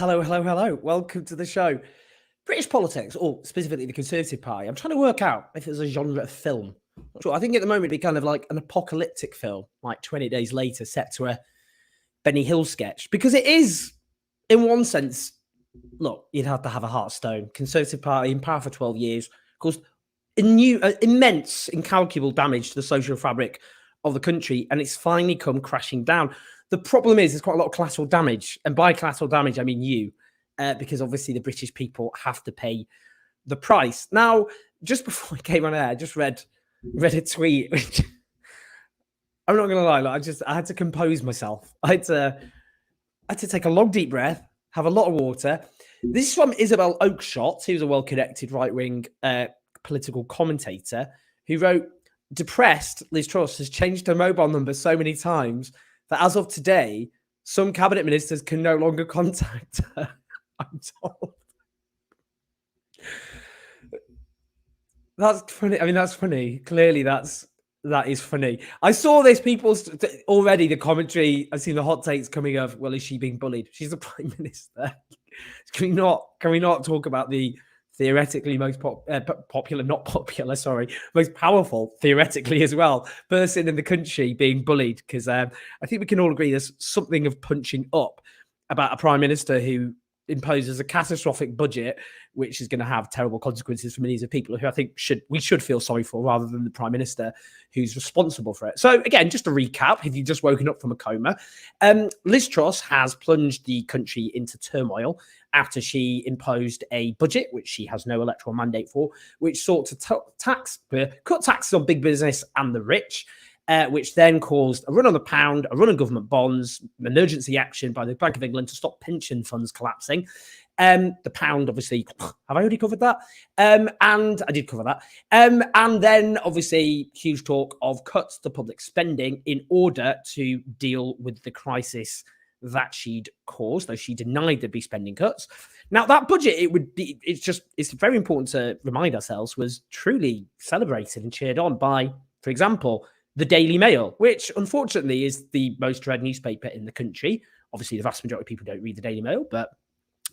Hello, hello, hello. Welcome to the show. British politics, or specifically the Conservative Party. I'm trying to work out if there's a genre of film. Sure, I think at the moment it'd be kind of like an apocalyptic film, like 20 Days Later, set to a Benny Hill sketch. Because it is, in one sense, look, you'd have to have a heartstone. Conservative Party in power for 12 years, caused immense, incalculable damage to the social fabric of the country, and it's finally come crashing down. The problem is there's quite a lot of collateral damage, and by collateral damage, I mean you, because obviously the British people have to pay the price. Now, just before I came on air, I just read a tweet, which I'm not going to lie, like, I had to compose myself. I had to take a long, deep breath, have a lot of water. This is from Isabel Oakeshott, who's a well-connected right-wing political commentator, who wrote, "Depressed, Liz Truss has changed her mobile number so many times that as of today, some cabinet ministers can no longer contact her." I'm told. That's funny. I mean, that's funny. Clearly, that is funny. I saw this already, the commentary. I've seen the hot takes coming of, well, is she being bullied? She's the Prime Minister. Can we not talk about the theoretically most most powerful, theoretically as well, person in the country being bullied? Because I think we can all agree there's something of punching up about a Prime Minister who imposes a catastrophic budget, which is going to have terrible consequences for millions of people who I think we should feel sorry for, rather than the Prime Minister who's responsible for it. So again, just to recap, if you've just woken up from a coma, Liz Truss has plunged the country into turmoil after she imposed a budget, which she has no electoral mandate for, which sought to cut taxes on big business and the rich, which then caused a run on the pound, a run on government bonds, emergency action by the Bank of England to stop pension funds collapsing. The pound, obviously, have I already covered that? And I did cover that. And then, obviously, huge talk of cuts to public spending in order to deal with the crisis that she'd caused, though she denied there'd be spending cuts. Now, that budget, it's very important to remind ourselves, was truly celebrated and cheered on by, for example, the Daily Mail, which unfortunately is the most read newspaper in the country. Obviously, the vast majority of people don't read the Daily Mail, but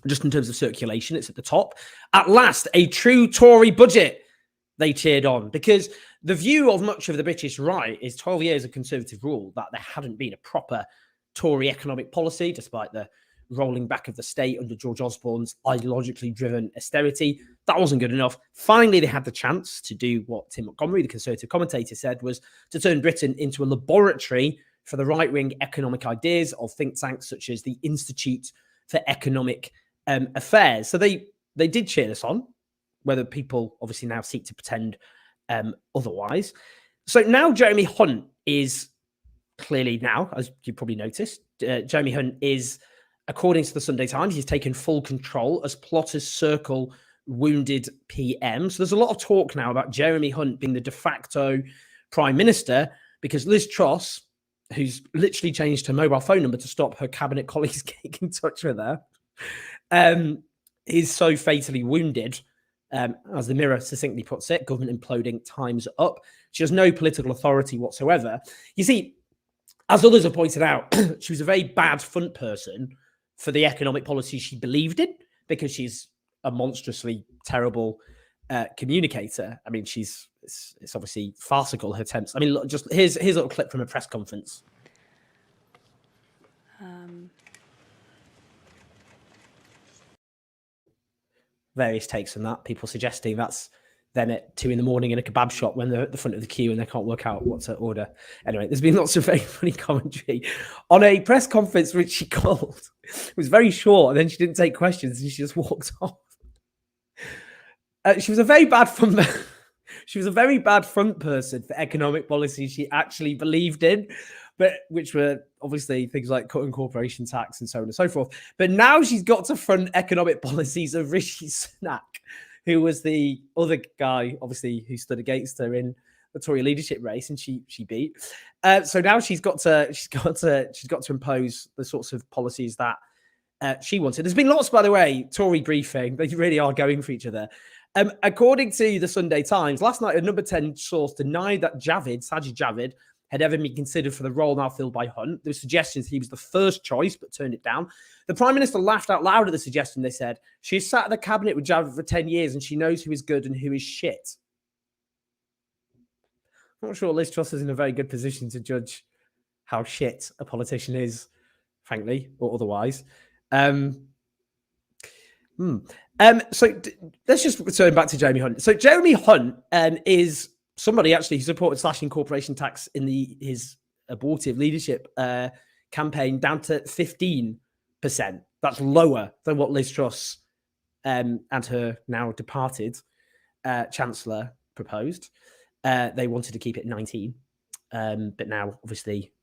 just in terms of circulation, it's at the top. At last, a true Tory budget, they cheered on, because the view of much of the British right is 12 years of Conservative rule, that there hadn't been a proper Tory economic policy, despite the rolling back of the state under George Osborne's ideologically driven austerity. That wasn't good enough. Finally, they had the chance to do what Tim Montgomery, the Conservative commentator, said, was to turn Britain into a laboratory for the right-wing economic ideas of think tanks such as the Institute for Economic Affairs. So they did cheer this on, whether people obviously now seek to pretend otherwise. So now Jeremy Hunt is clearly now, as you probably noticed, Jeremy Hunt is, according to the Sunday Times, he's taken full control as plotters circle wounded PM. So there's a lot of talk now about Jeremy Hunt being the de facto Prime Minister, because Liz Truss, who's literally changed her mobile phone number to stop her cabinet colleagues getting in touch with her, is so fatally wounded. As the Mirror succinctly puts it, government imploding, time's up. She has no political authority whatsoever. You see, as others have pointed out, she was a very bad front person for the economic policy she believed in, because she's a monstrously terrible communicator. I mean, it's obviously farcical, her attempts. I mean, look, just here's a little clip from a press conference. Various takes on that. People suggesting that's them at 2 a.m. in a kebab shop when they're at the front of the queue and they can't work out what to order. Anyway, there's been lots of very funny commentary on a press conference which she called. It was very short, and then she didn't take questions and she just walked off. She was a very bad front. She was a very bad front person for economic policies she actually believed in, but which were obviously things like cutting corporation tax and so on and so forth. But now she's got to front economic policies of Rishi Sunak, who was the other guy, obviously, who stood against her in the Tory leadership race, and she beat. So now she's got to impose the sorts of policies that she wanted. There's been lots, by the way, Tory briefing. They really are going for each other. According to the Sunday Times, last night a number 10 source denied that Sajid Javid had ever been considered for the role now filled by Hunt. There were suggestions he was the first choice, but turned it down. The Prime Minister laughed out loud at the suggestion. They said, she's sat at the cabinet with Javid for 10 years and she knows who is good and who is shit. I'm not sure Liz Truss is in a very good position to judge how shit a politician is, frankly, or otherwise. So let's just return back to Jeremy Hunt. So Jeremy Hunt is somebody actually who supported slashing corporation tax in his abortive leadership campaign down to 15%. That's lower than what Liz Truss and her now departed Chancellor proposed. They wanted to keep it 19, but now obviously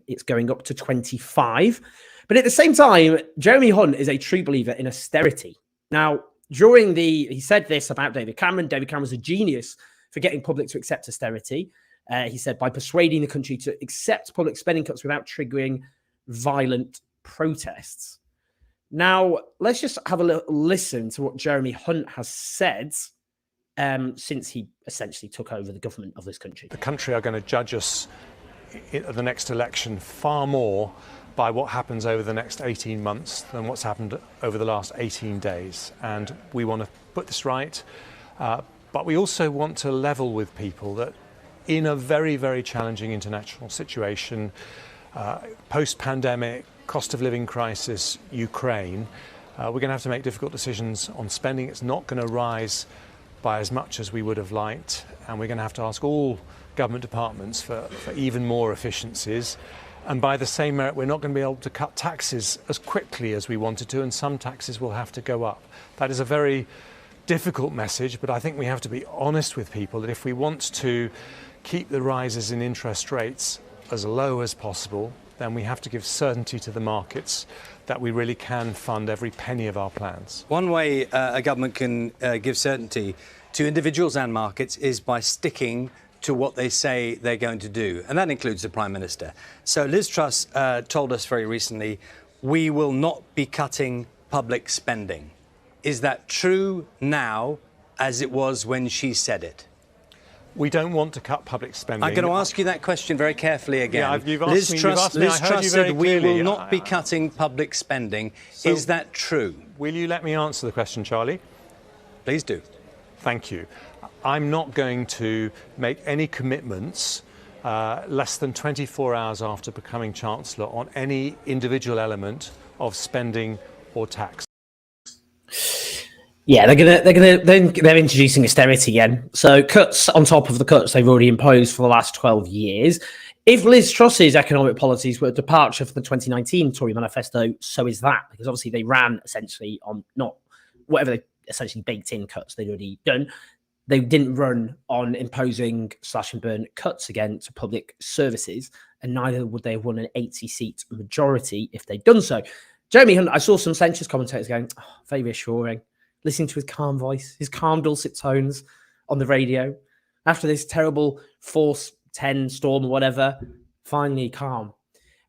it's going up to 25. But at the same time, Jeremy Hunt is a true believer in austerity. Now, he said this about David Cameron. David Cameron's a genius for getting public to accept austerity. He said by persuading the country to accept public spending cuts without triggering violent protests. Now, let's just have a little listen to what Jeremy Hunt has said since he essentially took over the government of this country. The country are going to judge us at the next election far more by what happens over the next 18 months than what's happened over the last 18 days. And we want to put this right, but we also want to level with people that in a very, very challenging international situation, post-pandemic, cost of living crisis, Ukraine, we're going to have to make difficult decisions on spending. It's not going to rise by as much as we would have liked, and we're going to have to ask all government departments for even more efficiencies. And by the same merit, we're not going to be able to cut taxes as quickly as we wanted to, and some taxes will have to go up. That is a very difficult message, but I think we have to be honest with people that if we want to keep the rises in interest rates as low as possible, then we have to give certainty to the markets that we really can fund every penny of our plans. One way a government can give certainty to individuals and markets is by sticking to what they say they're going to do, and that includes the Prime Minister. So Liz Truss told us very recently, we will not be cutting public spending. Is that true now as it was when she said it? We don't want to cut public spending. I'm going to ask you that question very carefully again. Yeah, Liz Truss said we will not be cutting public spending. So is that true? Will you let me answer the question, Charlie? Please do. Thank you. I'm not going to make any commitments less than 24 hours after becoming Chancellor on any individual element of spending or tax. Yeah, they're introducing austerity again. So cuts on top of the cuts they've already imposed for the last 12 years. If Liz Truss's economic policies were a departure from the 2019 Tory manifesto, so is that, because obviously they ran essentially on not whatever they essentially baked in cuts they'd already done. They didn't run on imposing slash and burn cuts again to public services, and neither would they have won an 80-seat majority if they'd done so. Jeremy Hunt, I saw some centrist commentators going, very reassuring, listening to his calm voice, his calm dulcet tones on the radio. After this terrible Force 10 storm or whatever, finally calm.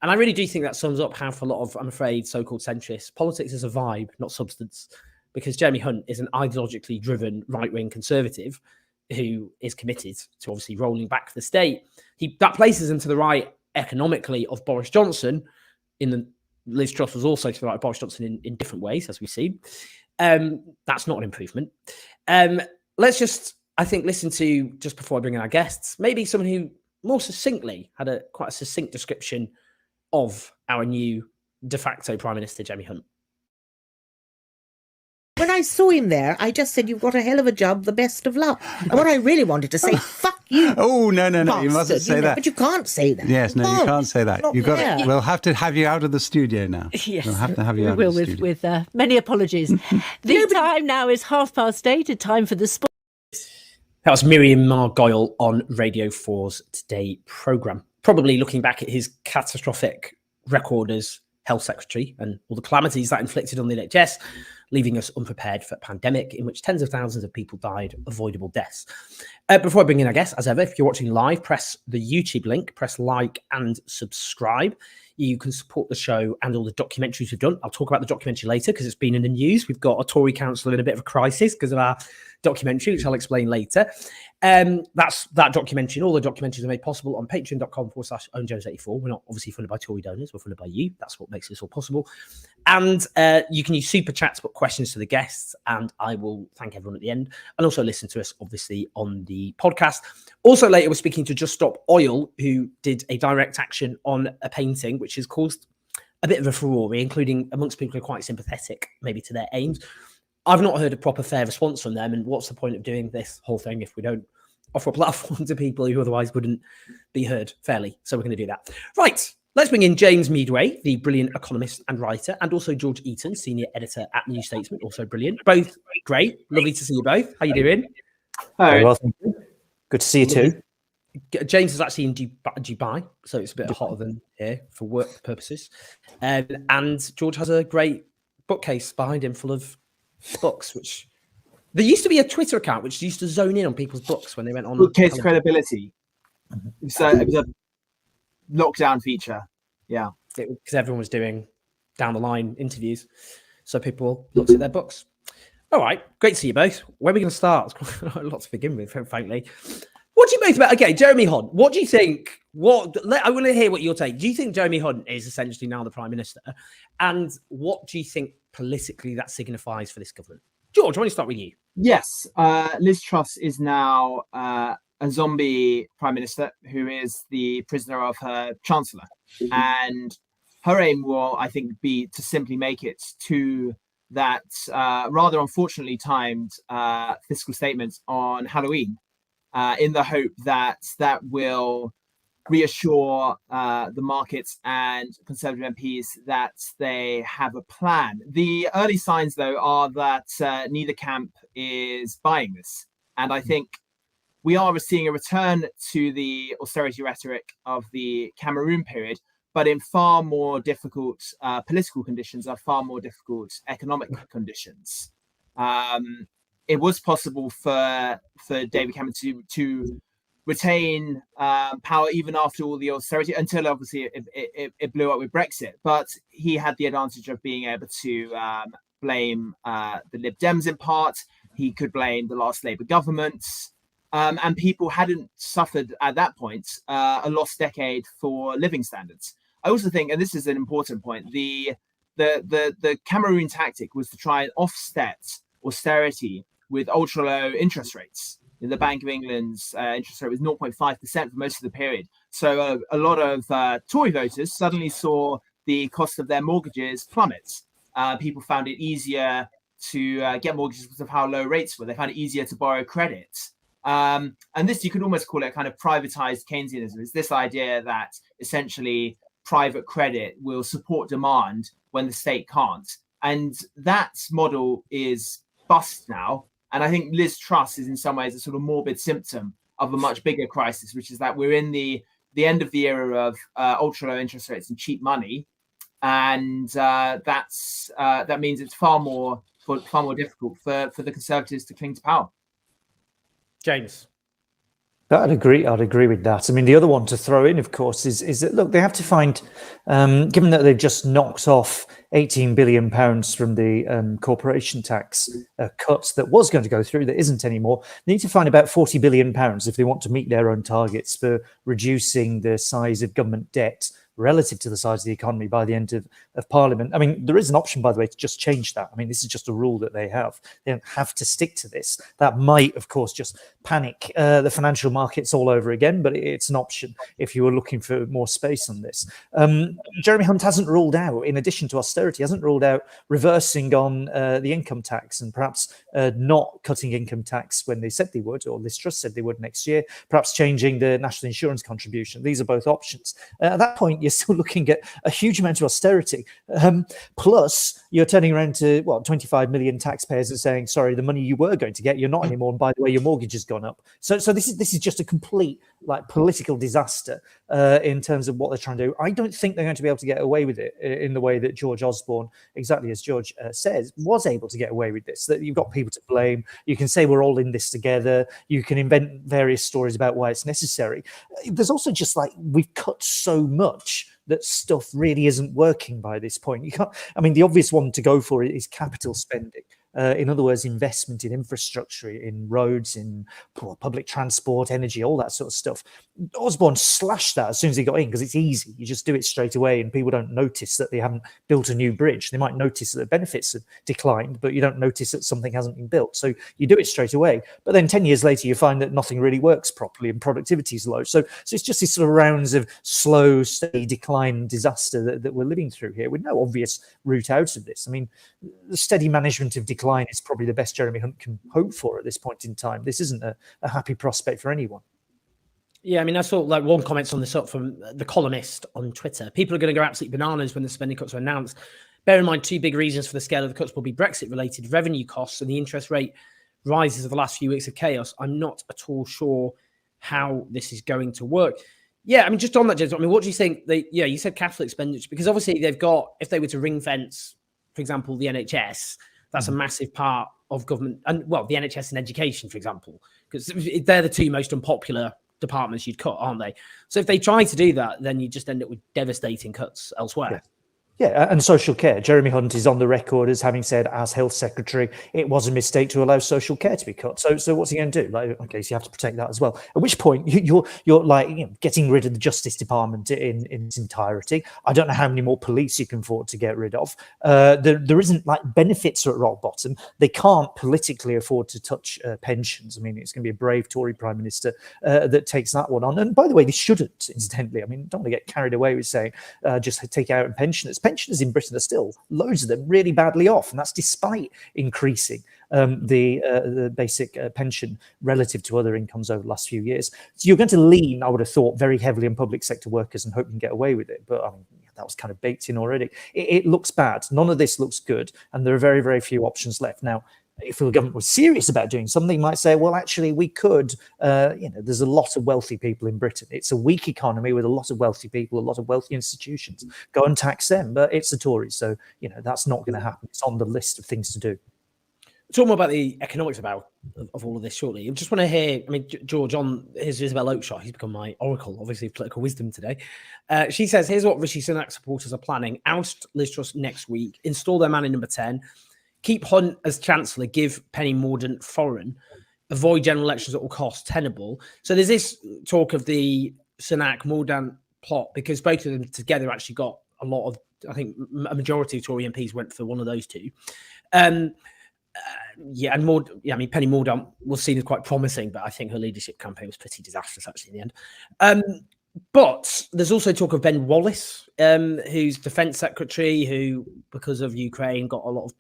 And I really do think that sums up how for a lot of, I'm afraid, so-called centrists, politics is a vibe, not substance. Because Jeremy Hunt is an ideologically driven right-wing conservative who is committed to obviously rolling back the state. That places him to the right economically of Boris Johnson. Liz Truss was also to the right of Boris Johnson in different ways, as we've seen. That's not an improvement. Let's just, I think, listen to, just before I bring in our guests, maybe someone who more succinctly had quite a succinct description of our new de facto Prime Minister, Jeremy Hunt. When I saw him there, I just said, you've got a hell of a job, the best of luck. And what I really wanted to say, fuck you. Oh, no, you mustn't say that. But you can't say that. Yes, no, you can't say that. We'll have to have you out of the studio now. Yes, we'll have to have you out of the studio. With many apologies. The time now is 8:30, a time for the sport. That was Miriam Margoyle on Radio 4's Today programme. Probably looking back at his catastrophic record as Health Secretary and all the calamities that inflicted on the NHS, leaving us unprepared for a pandemic in which tens of thousands of people died, avoidable deaths. Before I bring in our guests, as ever, if you're watching live, press the YouTube link, press like and subscribe. You can support the show and all the documentaries we've done. I'll talk about the documentary later because it's been in the news. We've got a Tory councillor in a bit of a crisis because of our documentary, which I'll explain later. That's that documentary, and all the documentaries are made possible on patreon.com/OwenJones84. We're not obviously funded by Tory donors, we're funded by you. That's what makes this all possible. And you can use super chats, put questions to the guests, and I will thank everyone at the end, and also listen to us obviously on the podcast. Also later, we're speaking to Just Stop Oil, who did a direct action on a painting, which has caused a bit of a furore, including amongst people who are quite sympathetic maybe to their aims. I've not heard a proper fair response from them, and what's the point of doing this whole thing if we don't offer a platform to people who otherwise wouldn't be heard fairly? So we're going to do that. Right, let's bring in James Meadway, the brilliant economist and writer, and also George Eaton, senior editor at New Statesman, also brilliant. Both great. Lovely to see you both. How you doing? Very well, thank you. Good to see you too. James is actually in Dubai, so it's a bit hotter than here for work purposes. And George has a great bookcase behind him full of books, which there used to be a Twitter account which used to zone in on people's books when they went on bookcase credibility. So it was a lockdown feature. Yeah, because everyone was doing down the line interviews, so people looked at their books. All right, great to see you both. Where are we going to start? It's quite a lot to begin with, frankly. What do you both about? Okay, Jeremy Hunt. What do you think? I want to hear what your take. Do you think Jeremy Hunt is essentially now the Prime Minister? And what do you think politically that signifies for this government? George, I want to start with you. Yes, Liz Truss is now a zombie Prime Minister who is the prisoner of her Chancellor. And her aim will, I think, be to simply make it to that rather unfortunately timed fiscal statement on Halloween, in the hope that that will reassure the markets and Conservative MPs that they have a plan. The early signs, though, are that neither camp is buying this. And I think we are seeing a return to the austerity rhetoric of the Cameroon period, but in far more difficult political conditions, are far more difficult economic conditions. It was possible for David Cameron to retain power even after all the austerity, until obviously it blew up with Brexit. But he had the advantage of being able to blame the Lib Dems in part. He could blame the last Labour government. And people hadn't suffered at that point a lost decade for living standards. I also think, and this is an important point, the Cameroon tactic was to try and offset austerity with ultra low interest rates. The Bank of England's interest rate was 0.5% for most of the period. So a lot of Tory voters suddenly saw the cost of their mortgages plummet. People found it easier to get mortgages because of how low rates were. They found it easier to borrow credit. And this, you could almost call it kind of privatized Keynesianism. It's this idea that essentially private credit will support demand when the state can't. And that model is bust now. And I think Liz Truss is in some ways a sort of morbid symptom of a much bigger crisis, which is that we're in the end of the era of ultra low interest rates and cheap money. And that means it's far more difficult for the Conservatives to cling to power. James. I'd agree with that. I mean, the other one to throw in, of course, is that, look, they have to find, given that they've just knocked off £18 billion from the corporation tax cut that was going to go through, that isn't anymore, they need to find about £40 billion if they want to meet their own targets for reducing the size of government debt relative to the size of the economy by the end of Parliament. I mean, there is an option, by the way, to just change that. I mean, this is just a rule that they have. They don't have to stick to this. That might, of course, just panic the financial markets all over again, but it's an option if you were looking for more space on this. Jeremy Hunt hasn't ruled out, in addition to austerity, hasn't ruled out reversing on the income tax and perhaps not cutting income tax when they said they would, or Liz Truss said they would next year, perhaps changing the national insurance contribution. These are both options. At that point, you're still looking at a huge amount of austerity. Plus, you're turning around to 25 million taxpayers and saying, sorry, the money you were going to get, you're not anymore. And by the way, your mortgage has gone up. So this is just a complete political disaster in terms of what they're trying to do. I don't think they're going to be able to get away with it in the way that George Osborne, exactly as George says, was able to get away with this. That you've got people to blame. You can say we're all in this together. You can invent various stories about why it's necessary. There's also just we've cut so much that stuff really isn't working by this point. You can't. I mean, the obvious one to go for is capital spending. In other words, investment in infrastructure, in roads, in public transport, energy, all that sort of stuff. Osborne slashed that as soon as he got in because it's easy. You just do it straight away and people don't notice that they haven't built a new bridge. They might notice that the benefits have declined, but you don't notice that something hasn't been built. So you do it straight away. But then 10 years later, you find that nothing really works properly and productivity is low. So it's just these sort of rounds of slow, steady decline disaster that we're living through here with no obvious route out of this. I mean, the steady management of decline is probably the best Jeremy Hunt can hope for at this point in time. This isn't a happy prospect for anyone. Yeah, I mean, I saw like one comment on this up from the columnist on Twitter. People are going to go absolutely bananas when the spending cuts are announced. Bear in mind, two big reasons for the scale of the cuts will be Brexit-related revenue costs and the interest rate rises of the last few weeks of chaos. I'm not at all sure how this is going to work. Yeah, I mean, just on that, James, I mean, what do you think? You said capital expenditure, because obviously they've got, if they were to ring fence, for example, the NHS, that's a massive part of government, and well, the NHS and education, for example, because they're the two most unpopular departments you'd cut, aren't they? So if they try to do that, then you just end up with devastating cuts elsewhere. Yeah. Yeah, and social care. Jeremy Hunt is on the record as having said, as health secretary, it was a mistake to allow social care to be cut. So what's he going to do? Like, okay, so you have to protect that as well. At which point you're like getting rid of the Justice Department in its entirety. I don't know how many more police you can afford to get rid of. There isn't like benefits are at rock bottom. They can't politically afford to touch pensions. I mean, it's going to be a brave Tory Prime Minister that takes that one on. And by the way, they shouldn't, incidentally. I mean, don't want to get carried away with saying just take out pensioners. Pensioners in Britain are still, loads of them, really badly off, and that's despite increasing the basic pension relative to other incomes over the last few years. So you're going to lean, I would have thought, very heavily on public sector workers and hope you can get away with it. But I mean, that was kind of baked in already. It looks bad. None of this looks good, and there are very, very few options left. Now, if the government was serious about doing something, might say, well, actually, we could, there's a lot of wealthy people in Britain. It's a weak economy with a lot of wealthy people, a lot of wealthy institutions. Go and tax them. But it's the Tories. So, that's not going to happen. It's on the list of things to do. Talk more about the economics of all of this shortly. I just want to hear, I mean, George, on here's Isabel Oakeshott, who's become my oracle, obviously, of political wisdom today. She says, here's what Rishi Sunak supporters are planning. Oust Liz Truss next week, install their man in number 10, keep Hunt as Chancellor, give Penny Mordaunt foreign, avoid general elections at all costs, tenable. So there's this talk of the Sunak-Mordaunt plot, because both of them together actually got a lot of, I think, a majority of Tory MPs went for one of those two. Penny Mordaunt was seen as quite promising, but I think her leadership campaign was pretty disastrous, actually, in the end. But there's also talk of Ben Wallace, who's Defence Secretary, who, because of Ukraine, got a lot of,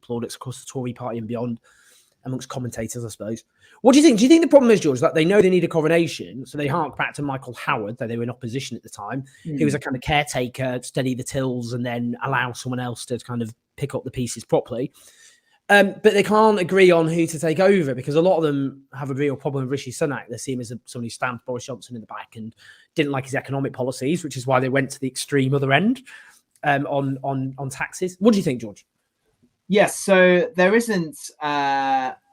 plaudits across the Tory party and beyond, amongst commentators, I suppose. What do you think? Do you think the problem is, George, that they know they need a coronation, so they hark back to Michael Howard, though they were in opposition at the time, who was a kind of caretaker, steady the tills, and then allow someone else to kind of pick up the pieces properly? But they can't agree on who to take over, because a lot of them have a real problem with Rishi Sunak. They see him as someone who stamped Boris Johnson in the back and didn't like his economic policies, which is why they went to the extreme other end on taxes. What do you think, George? Yes, so there isn't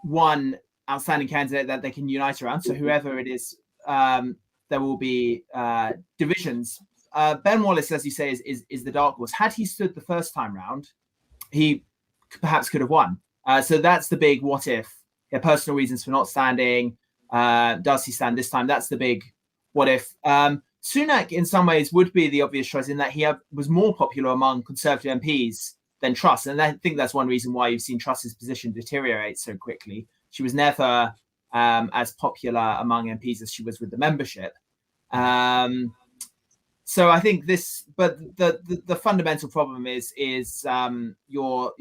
one outstanding candidate that they can unite around. So whoever it is, there will be divisions. Ben Wallace, as you say, is the dark horse. Had he stood the first time round, he perhaps could have won. So that's the big what if. Personal reasons for not standing. Does he stand this time? That's the big what if. Sunak, in some ways, would be the obvious choice in that he was more popular among Conservative MPs than Truss. And I think that's one reason why you've seen Truss's position deteriorate so quickly. She was never as popular among MPs as she was with the membership. So I think this, but the fundamental problem is you're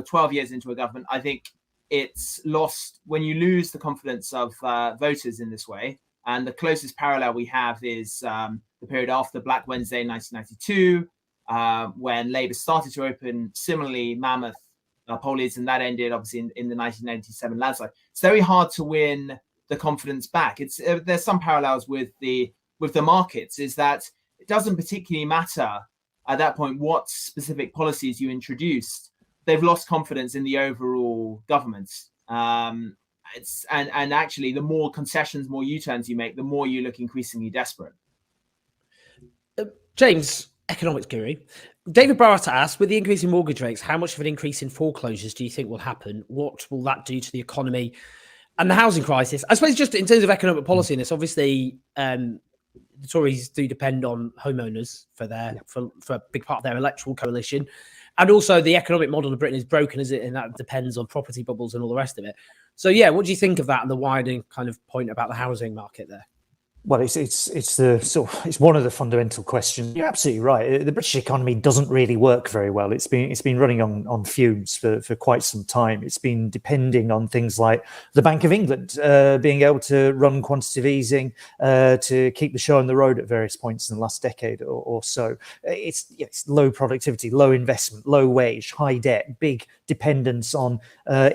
12 years into a government. I think it's lost when you lose the confidence of voters in this way. And the closest parallel we have is the period after Black Wednesday in 1992, when Labour started to open similarly mammoth poll leads, and that ended obviously in the 1997 landslide. It's very hard to win the confidence back. There's some parallels with the markets, is that it doesn't particularly matter at that point what specific policies you introduced. They've lost confidence in the overall government. And actually, the more concessions, more U-turns you make, the more you look increasingly desperate. James, economics guru. David Barata asked, with the increase in mortgage rates, how much of an increase in foreclosures do you think will happen? What will that do to the economy and the housing crisis? I suppose just in terms of economic policy in this, obviously, the Tories do depend on homeowners for a big part of their electoral coalition. And also the economic model of Britain is broken, is it? And that depends on property bubbles and all the rest of it. So, yeah, what do you think of that and the wider kind of point about the housing market there? Well, it's one of the fundamental questions. You're absolutely right. The British economy doesn't really work very well. It's been running on fumes for quite some time. It's been depending on things like the Bank of England being able to run quantitative easing to keep the show on the road at various points in the last decade or so. It's low productivity, low investment, low wage, high debt, big dependence on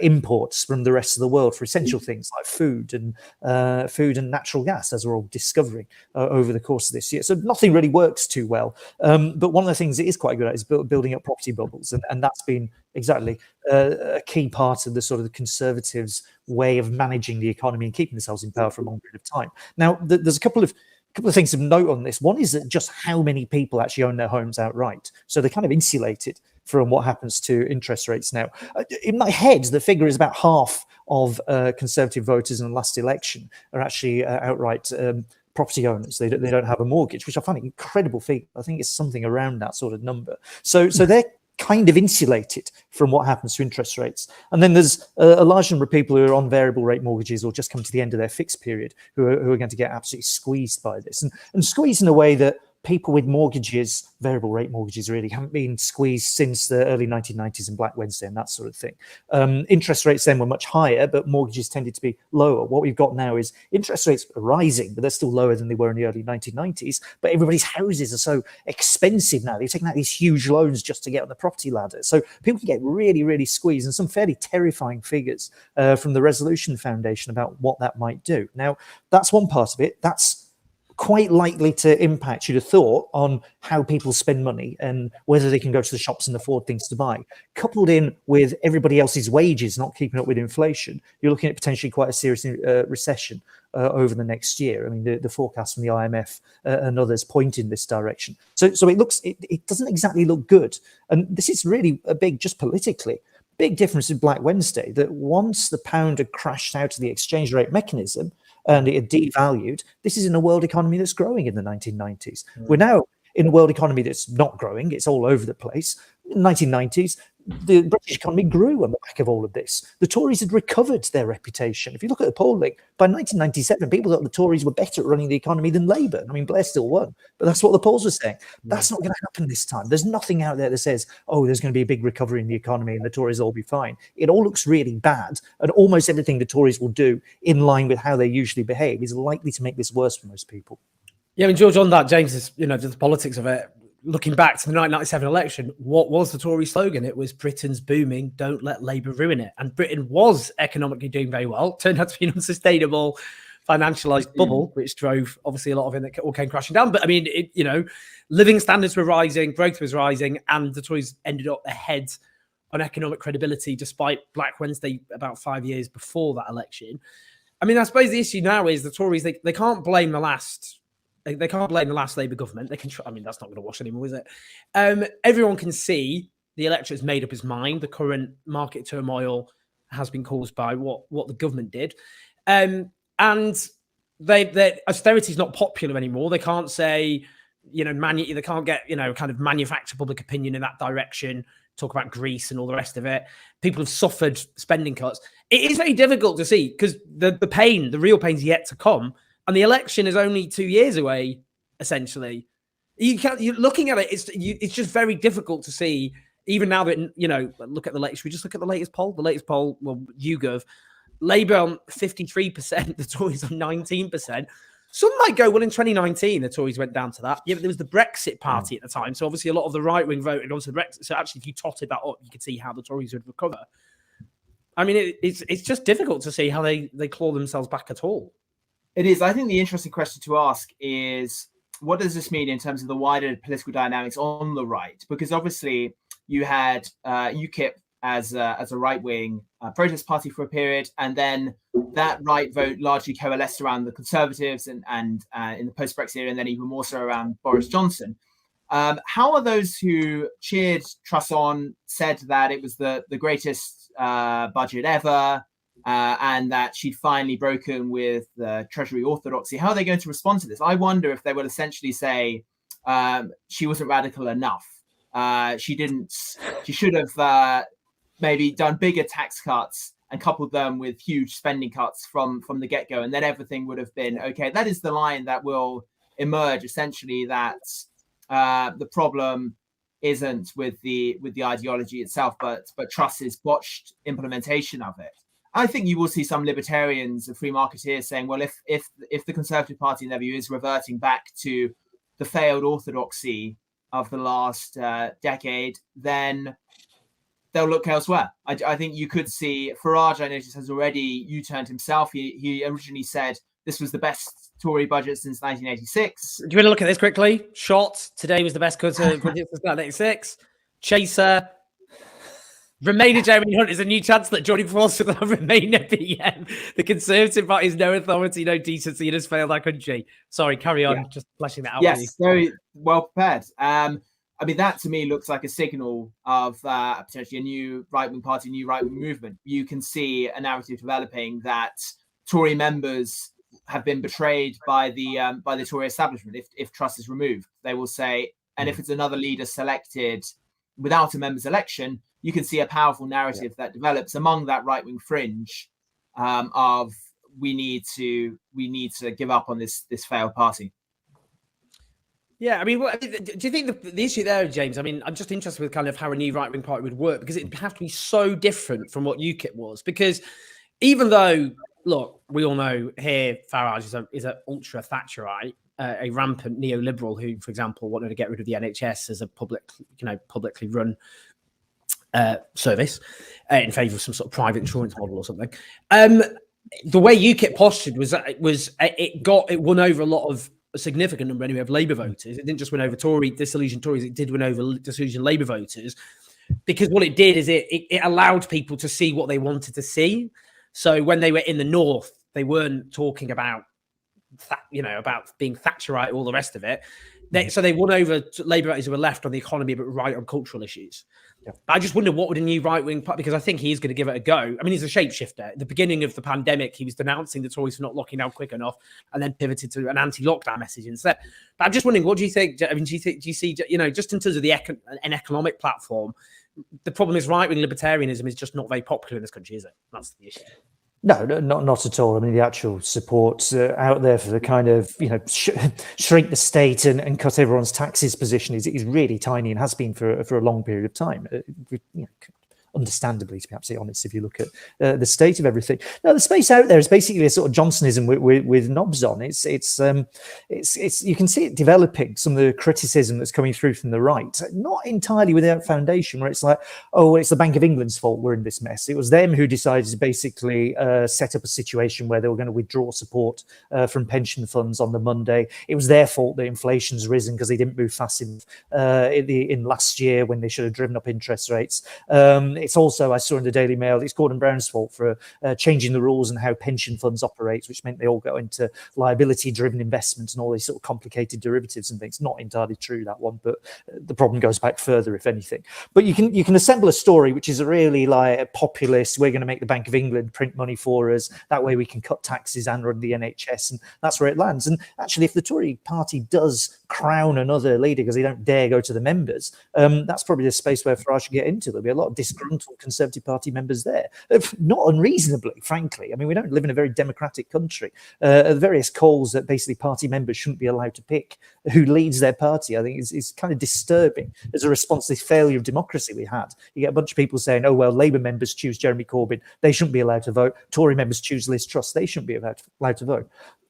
imports from the rest of the world for essential things like food and natural gas, as we're all discovering over the course of this year. So nothing really works too well. But one of the things it is quite good at is building up property bubbles. And that's been exactly a key part of the sort of the Conservatives' way of managing the economy and keeping themselves in power for a long period of time. Now, there's a couple of things of note on this. One is that just how many people actually own their homes outright. So they're kind of insulated from what happens to interest rates now. In my head, the figure is about half of Conservative voters in the last election are actually outright property owners. They don't have a mortgage, which I find an incredible figure. I think it's something around that sort of number. So they're kind of insulated from what happens to interest rates. And then there's a large number of people who are on variable rate mortgages or just come to the end of their fixed period who are going to get absolutely squeezed by this. And squeezed in a way that people with mortgages, variable rate mortgages, really haven't been squeezed since the early 1990s and Black Wednesday and that sort of thing. Interest rates then were much higher, but mortgages tended to be lower. What we've got now is interest rates are rising, but they're still lower than they were in the early 1990s. But everybody's houses are so expensive now. They've taken out these huge loans just to get on the property ladder. So people can get really, really squeezed, and some fairly terrifying figures from the Resolution Foundation about what that might do. Now, that's one part of it. That's quite likely to impact, you'd have thought, on how people spend money and whether they can go to the shops and afford things to buy. Coupled in with everybody else's wages not keeping up with inflation, you're looking at potentially quite a serious recession over the next year. I mean, the forecast from the IMF and others point in this direction. So it doesn't exactly look good. And this is really a big, just politically, big difference in Black Wednesday, that once the pound had crashed out of the exchange rate mechanism, and it had devalued. This is in a world economy that's growing in the 1990s. We're now in a world economy that's not growing. It's all over the place. In the 1990s, the British economy grew on the back of all of this. The Tories had recovered their reputation. If you look at the polling, by 1997, people thought the Tories were better at running the economy than Labour. I mean, Blair still won, but that's what the polls were saying. That's not going to happen this time. There's nothing out there that says, oh, there's going to be a big recovery in the economy and the Tories will all be fine. It all looks really bad, and almost everything the Tories will do in line with how they usually behave is likely to make this worse for most people. Yeah, I mean, George, on that, James, is, the politics of it. Looking back to the 1997 election, what was the Tory slogan? It was Britain's booming, don't let Labour ruin it. And Britain was economically doing very well. Turned out to be an unsustainable financialised bubble, which drove obviously a lot of it that all came crashing down. But I mean, living standards were rising, growth was rising, and the Tories ended up ahead on economic credibility despite Black Wednesday about 5 years before that election. I mean, I suppose the issue now is the Tories, they can't blame the last... They can't blame the last Labour government. They can. I mean, that's not going to wash anymore, is it? Everyone can see the electorate's made up his mind. The current market turmoil has been caused by what the government did, and their austerity is not popular anymore. They can't say, they can't get kind of manufacture public opinion in that direction. Talk about Greece and all the rest of it. People have suffered spending cuts. It is very difficult to see because the real pain is yet to come. And the election is only 2 years away, essentially. You're looking at it, it's just very difficult to see, even now that, look at the latest. We just look at the latest poll. The latest poll, well, YouGov, Labour on 53%, the Tories on 19%. Some might go, well, in 2019, the Tories went down to that. Yeah, but there was the Brexit party at the time. So obviously a lot of the right-wing voted onto the Brexit. So actually, if you totted that up, you could see how the Tories would recover. I mean, it's just difficult to see how they claw themselves back at all. It is. I think the interesting question to ask is, what does this mean in terms of the wider political dynamics on the right? Because obviously you had UKIP as a right-wing protest party for a period, and then that right vote largely coalesced around the Conservatives and in the post-Brexit era, and then even more so around Boris Johnson. How are those who cheered Truss on, said that it was the greatest budget ever, and that she'd finally broken with the Treasury orthodoxy, how are they going to respond to this? I wonder if they will essentially say she wasn't radical enough. She should have maybe done bigger tax cuts and coupled them with huge spending cuts from the get-go, and then everything would have been okay. That is the line that will emerge, essentially, that the problem isn't with the ideology itself, but Truss's botched implementation of it. I think you will see some libertarians and free marketeers saying, well, if the Conservative Party in their view is reverting back to the failed orthodoxy of the last decade, then they'll look elsewhere. I think you could see Farage, I noticed, has already U-turned himself. He originally said this was the best Tory budget since 1986. Do you want to look at this quickly? Shot, today was the best budget since 1986. Chaser, Remainer Jeremy Hunt is a new Chancellor joining forces with the Remainer PM. The Conservative Party has no authority, no decency, and has failed our country. Sorry, carry on. Just fleshing that out. Yes, very well prepared. I mean, that to me looks like a signal of potentially a new right-wing party, new right-wing movement. You can see a narrative developing that Tory members have been betrayed by the Tory establishment. If Truss is removed, they will say, and if it's another leader selected without a members' election, you can see a powerful narrative that develops among that right-wing fringe of we need to give up on this failed party. Yeah, I mean, do you think the issue there, James? I mean, I'm just interested with kind of how a new right-wing party would work, because it'd have to be so different from what UKIP was. Because even though, look, we all know here Farage is an ultra Thatcherite, a rampant neoliberal who, for example, wanted to get rid of the NHS as a publicly run service in favour of some sort of private insurance model or something. The way UKIP postured was that it won over a lot of a significant number anyway of Labour voters. It didn't just win over disillusioned Tories, it did win over disillusioned Labour voters, because what it did is it allowed people to see what they wanted to see. So when they were in the north, they weren't talking about about being Thatcherite, all the rest of it. So they won over Labour voters who were left on the economy but right on cultural issues. Yeah. But I just wonder what would a new right-wing party, because I think he's going to give it a go. I mean, he's a shapeshifter. At the beginning of the pandemic, he was denouncing the Tories for not locking down quick enough, and then pivoted to an anti-lockdown message instead. But I'm just wondering, what do you think? I mean, do you see, just in terms of an economic platform, the problem is right-wing libertarianism is just not very popular in this country, is it? That's the issue. No, not at all. I mean, the actual support out there for the kind of, shrink the state and cut everyone's taxes position is really tiny, and has been for a long period of time. Understandably, to be absolutely honest, if you look at the state of everything. No, the space out there is basically a sort of Johnsonism with knobs on. It's you can see it developing, some of the criticism that's coming through from the right, not entirely without foundation, where it's like, oh, it's the Bank of England's fault we're in this mess. It was them who decided to basically set up a situation where they were going to withdraw support from pension funds on the Monday. It was their fault that inflation's risen because they didn't move fast enough in last year when they should have driven up interest rates. It's also, I saw in the Daily Mail, it's Gordon Brown's fault for changing the rules and how pension funds operate, which meant they all go into liability-driven investments and all these sort of complicated derivatives and things. Not entirely true, that one, but the problem goes back further, if anything. But you can assemble a story which is really like a populist. We're going to make the Bank of England print money for us. That way we can cut taxes and run the NHS, and that's where it lands. And actually, if the Tory party does crown another leader because they don't dare go to the members, that's probably the space where Farage should get into. There'll be a lot of disgruntled Conservative Party members there, not unreasonably, frankly. I mean, we don't live in a very democratic country. The various calls that basically party members shouldn't be allowed to pick who leads their party, I think is kind of disturbing as a response to this failure of democracy we had. You get a bunch of people saying, oh, well, Labour members choose Jeremy Corbyn, they shouldn't be allowed to vote. Tory members choose Liz Truss, they shouldn't be allowed to vote.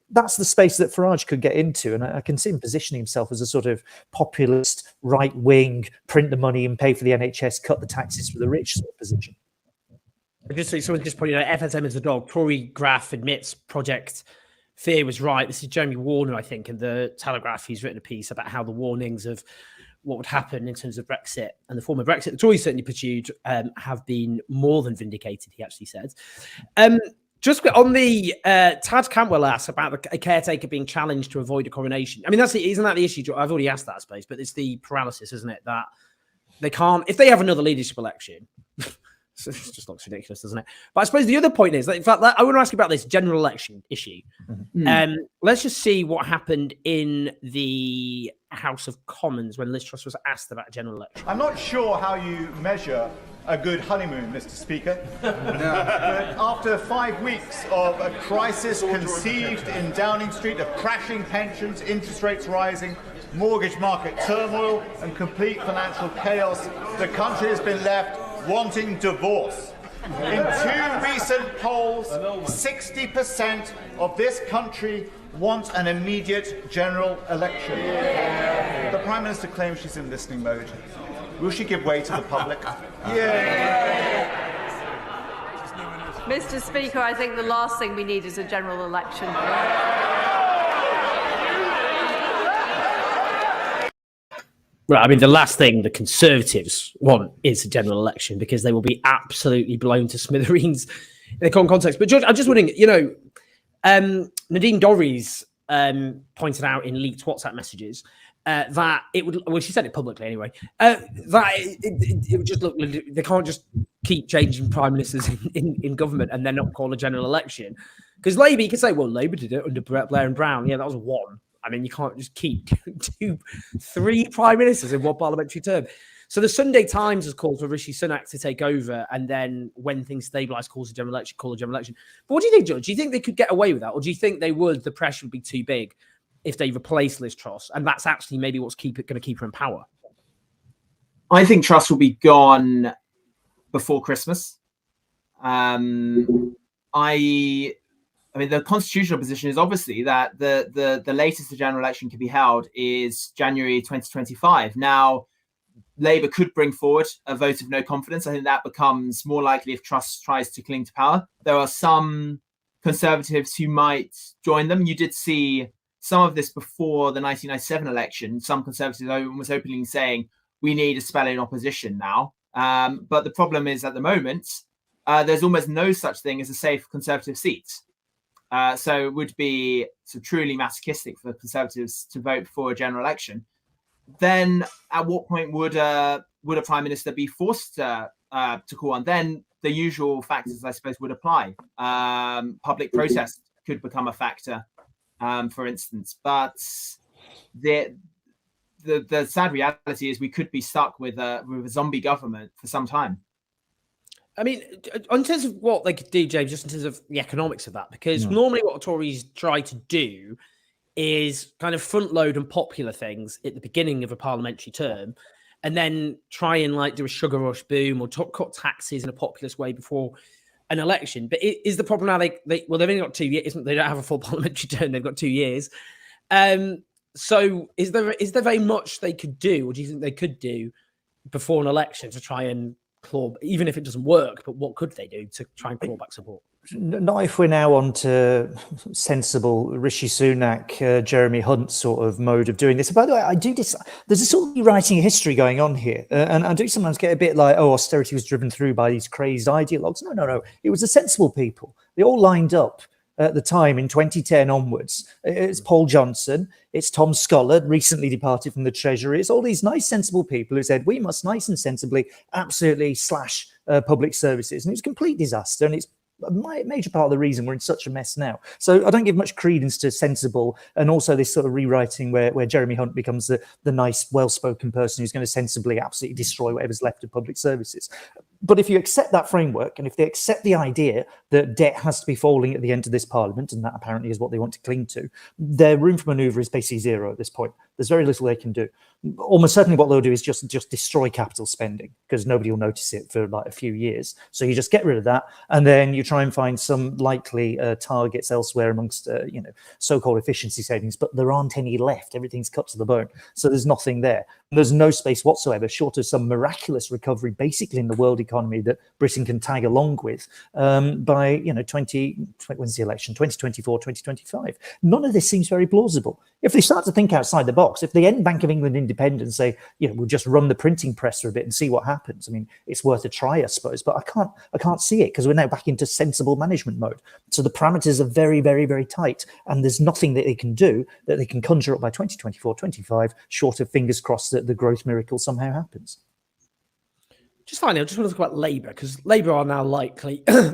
That's the space that Farage could get into, and I can see him positioning himself as a sort of populist, right-wing, print the money and pay for the NHS, cut the taxes for the rich sort of position. Someone just pointed out, FSM is the dog. Tory Graph admits Project Fear was right. This is Jeremy Warner, I think, in the Telegraph. He's written a piece about how the warnings of what would happen in terms of Brexit and the form of Brexit the Tories certainly pursued have been more than vindicated, he actually said. Just on the Tad Cantwell asked about a caretaker being challenged to avoid a coronation. I mean, isn't that the issue? I've already asked that, I suppose, but it's the paralysis, isn't it? That they can't, if they have another leadership election, it just looks ridiculous, doesn't it? But I suppose the other point is that, in fact, I want to ask you about this general election issue. Let's just see what happened in the House of Commons when Liz Truss was asked about a general election. I'm not sure how you measure a good honeymoon, Mr. Speaker. But after 5 weeks of a crisis conceived in Downing Street, of crashing pensions, interest rates rising, mortgage market turmoil and complete financial chaos, the country has been left wanting divorce. In 2 recent polls, 60% of this country want an immediate general election. The Prime Minister claims she's in listening mode. Will she give way to the public? Mr. Speaker, I think the last thing we need is a general election. Right, I mean, the last thing the Conservatives want is a general election because they will be absolutely blown to smithereens in the current context. But George, I'm just wondering, Nadine Dorries pointed out in leaked WhatsApp messages that it would, well, she said it publicly anyway, that it would just look, they can't just keep changing prime ministers in government and then not call a general election. Because Labour, you could say, well, Labour did it under Blair and Brown. Yeah, that was one. I mean, you can't just keep 3 prime ministers in one parliamentary term. So the Sunday Times has called for Rishi Sunak to take over, and then when things stabilise, call a general election. But what do you think, George? Do you think they could get away with that, or do you think they would? The pressure would be too big if they replace Liz Truss, and that's actually maybe what's going to keep her in power. I think Truss will be gone before Christmas. I mean, the constitutional position is obviously that the latest the general election can be held is January 2025. Now, Labour could bring forward a vote of no confidence. I think that becomes more likely if Truss tries to cling to power. There are some Conservatives who might join them. You did see some of this before the 1997 election. Some Conservatives almost openly saying, we need a spell in opposition now. But the problem is at the moment, there's almost no such thing as a safe Conservative seat. So it would be truly masochistic for the Conservatives to vote for a general election. Then at what point would a prime minister be forced to call one? Then the usual factors, I suppose, would apply. Public protest could become a factor, for instance. But the sad reality is we could be stuck with a zombie government for some time. I mean, in terms of what they could do, James, just in terms of the economics of that, because normally what Tories try to do is kind of front load and popular things at the beginning of a parliamentary term, and then try and do a sugar rush boom or cut taxes in a populist way before an election. But is the problem now they've only got 2 years? They don't have a full parliamentary term. They've got 2 years. So is there very much they could do, or do you think they could do before an election to try and claw, even if it doesn't work, but what could they do to try and claw back support? Not if we're now on to sensible Rishi Sunak, Jeremy Hunt sort of mode of doing this. By the way, there's a sort of rewriting history going on here. And I do sometimes get a bit like, austerity was driven through by these crazed ideologues. No. It was the sensible people. They all lined up at the time in 2010 onwards. It's Paul Johnson, it's Tom Scollard, recently departed from the Treasury. It's all these nice, sensible people who said, we must nice and sensibly absolutely slash public services. And it was a complete disaster. And it's a major part of the reason we're in such a mess now. So I don't give much credence to sensible, and also this sort of rewriting where Jeremy Hunt becomes the nice, well-spoken person who's going to sensibly absolutely destroy whatever's left of public services. But if you accept that framework, and if they accept the idea that debt has to be falling at the end of this parliament, and that apparently is what they want to cling to, their room for manoeuvre is basically zero at this point. There's very little they can do. Almost certainly what they'll do is just destroy capital spending, because nobody will notice it for a few years. So you just get rid of that, and then you try and find some likely targets elsewhere amongst so-called efficiency savings, but there aren't any left. Everything's cut to the bone. So there's nothing there. There's no space whatsoever, short of some miraculous recovery, basically in the world economy that Britain can tag along with by when's the election? 2024, 2025. None of this seems very plausible. If they start to think outside the box, box. If they end Bank of England independence and say, we'll just run the printing press for a bit and see what happens, I mean, it's worth a try, I suppose. But I can't see it because we're now back into sensible management mode. So the parameters are very, very, very tight, and there's nothing that they can do that they can conjure up by 2024, 25, short of fingers crossed that the growth miracle somehow happens. Just finally, I just want to talk about Labour, because Labour are now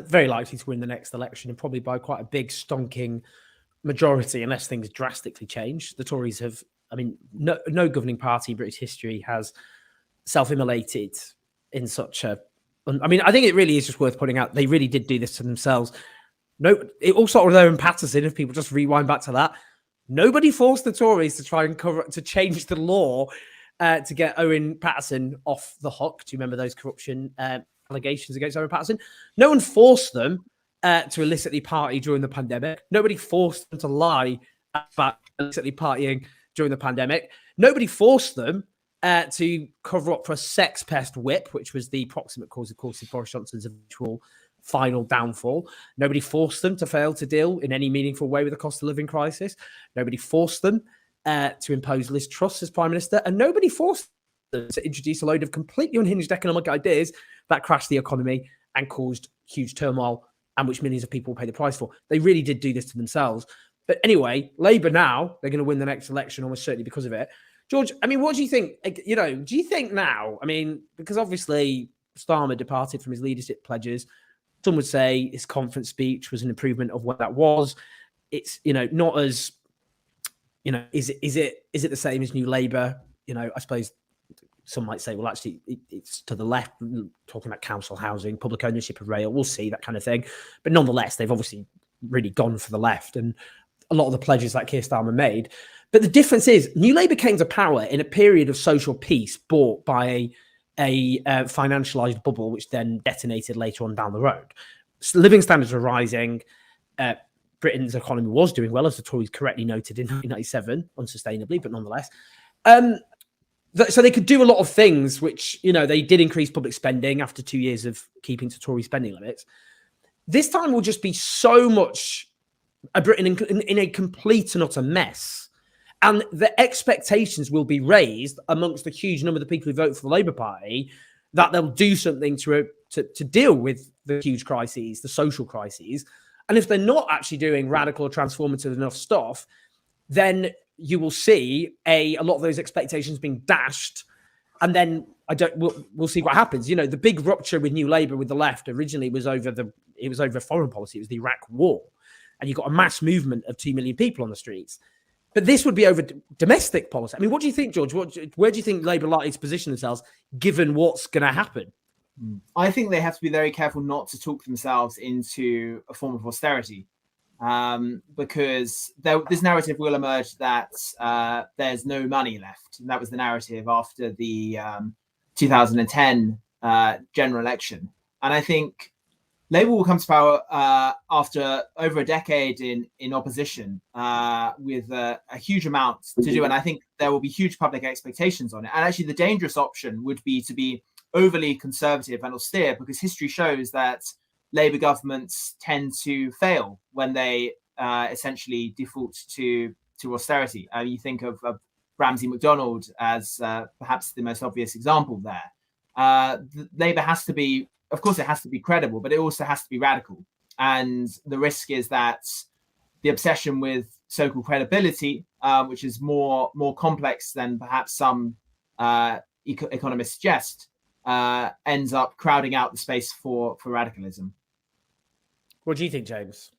very likely to win the next election, and probably by quite a big stonking majority, unless things drastically change. The Tories have, no governing party in British history has self-immolated in such a... I think it really is just worth pointing out, they really did do this to themselves. It all started with Owen Paterson, if people just rewind back to that. Nobody forced the Tories to try and to change the law to get Owen Paterson off the hook. Do you remember those corruption allegations against Owen Paterson? No one forced them to illicitly party during the pandemic. Nobody forced them to lie about illicitly partying during the pandemic. Nobody forced them to cover up for a sex pest whip, which was the proximate cause, of course, of Boris Johnson's eventual final downfall. Nobody forced them to fail to deal in any meaningful way with the cost of living crisis. Nobody forced them to impose Liz Truss as Prime Minister, and nobody forced them to introduce a load of completely unhinged economic ideas that crashed the economy and caused huge turmoil, and which millions of people pay the price for. They really did do this to themselves. But anyway, Labour now, they're going to win the next election almost certainly because of it. George, what do you think? Do you think now, because obviously Starmer departed from his leadership pledges, some would say his conference speech was an improvement of what that was. It's, not as... is it the same as New Labour? I suppose some might say, well, actually, it's to the left, talking about council housing, public ownership of rail. We'll see, that kind of thing. But nonetheless, they've obviously really gone for the left, and a lot of the pledges that Keir Starmer made. But the difference is, New Labour came to power in a period of social peace brought by a financialised bubble, which then detonated later on down the road. Living standards were rising. Britain's economy was doing well, as the Tories correctly noted in 1997, unsustainably, but nonetheless. So they could do a lot of things, which, they did increase public spending after 2 years of keeping to Tory spending limits. This time will just be so much a Britain in a complete and utter mess. And the expectations will be raised amongst the huge number of the people who vote for the Labour Party that they'll do something to deal with the huge crises, the social crises. And if they're not actually doing radical or transformative enough stuff, then you will see a lot of those expectations being dashed. And then we'll see what happens. The big rupture with New Labour with the left originally was over foreign policy. It was the Iraq war. And you got a mass movement of 2 million people on the streets. But this would be over domestic policy. What do you think, George? Where do you think Labour are likely to position themselves, given what's going to happen? I think they have to be very careful not to talk themselves into a form of austerity, because this narrative will emerge that there's no money left. And that was the narrative after the 2010 general election. And I think Labour will come to power after over a decade in opposition with a huge amount to do. And I think there will be huge public expectations on it. And actually, the dangerous option would be to be overly conservative and austere, because history shows that Labour governments tend to fail when they essentially default to austerity. You think of Ramsay MacDonald as perhaps the most obvious example there. Labour has to be, of course, it has to be credible, but it also has to be radical. And the risk is that the obsession with so-called credibility, which is more complex than perhaps some economists suggest, ends up crowding out the space for radicalism. What do you think, James?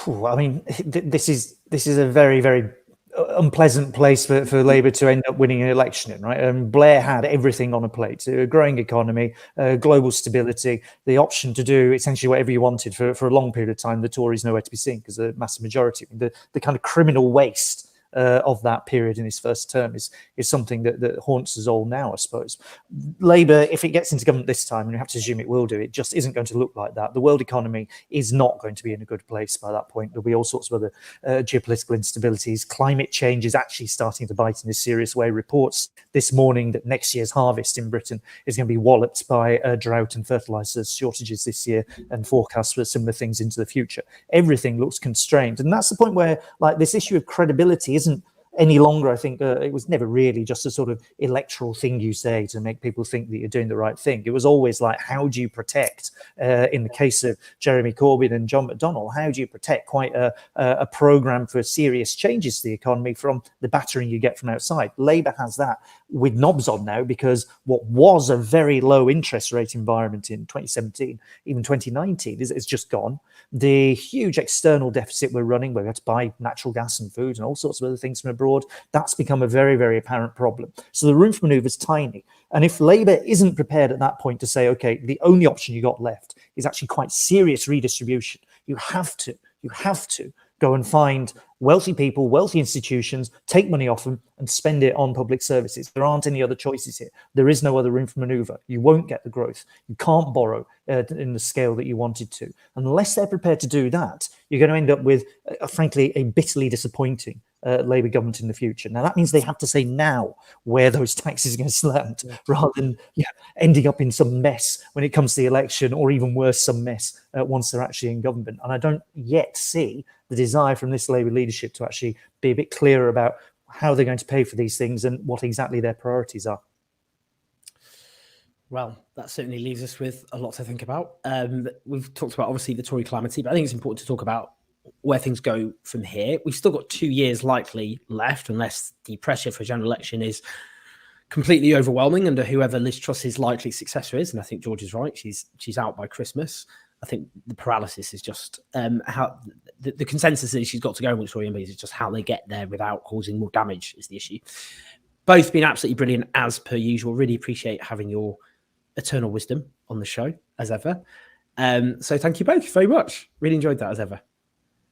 This is a very, very unpleasant place for Labour to end up winning an election in, right? Blair had everything on a plate: a growing economy, global stability, the option to do essentially whatever you wanted for a long period of time. The Tories nowhere to be seen because a massive majority. The kind of criminal waste of that period in his first term is something that haunts us all now, I suppose. Labour, if it gets into government this time, and we have to assume it will do, it just isn't going to look like that. The world economy is not going to be in a good place by that point. There'll be all sorts of other geopolitical instabilities. Climate change is actually starting to bite in a serious way. Reports this morning that next year's harvest in Britain is going to be walloped by drought and fertiliser shortages this year, and forecasts for similar things into the future. Everything looks constrained. And that's the point where, this issue of credibility isn't any longer. I think it was never really just a sort of electoral thing you say to make people think that you're doing the right thing. It was always like, how do you protect, in the case of Jeremy Corbyn and John McDonnell, how do you protect quite a programme for serious changes to the economy from the battering you get from outside? Labour has that with knobs on now, because what was a very low interest rate environment in 2017, even 2019, is just gone. The huge external deficit we're running, where we have to buy natural gas and food and all sorts of other things from abroad, that's become a very, very apparent problem. So the room for manoeuvre is tiny. And if Labour isn't prepared at that point to say, okay, the only option you got left is actually quite serious redistribution, you have to go and find wealthy people, wealthy institutions, take money off them and spend it on public services. There aren't any other choices here. There is no other room for manoeuvre. You won't get the growth. You can't borrow in the scale that you wanted to. Unless they're prepared to do that, you're going to end up with, frankly, a bitterly disappointing Labour government in the future. Now, that means they have to say now where those taxes are going to land, rather than ending up in some mess when it comes to the election, or even worse, some mess once they're actually in government. And I don't yet see the desire from this Labour leadership to actually be a bit clearer about how they're going to pay for these things and what exactly their priorities are. Well, that certainly leaves us with a lot to think about. We've talked about, obviously, the Tory calamity, but I think it's important to talk about where things go from here. We've still got 2 years likely left, unless the pressure for a general election is completely overwhelming under whoever Liz Truss's likely successor is. And I think George is right. She's out by Christmas. I think the paralysis is just how the consensus is she's got to go amongst Tory MPs is just how they get there without causing more damage is the issue. Both been absolutely brilliant as per usual. Really appreciate having your eternal wisdom on the show as ever. So thank you both very much. Really enjoyed that as ever.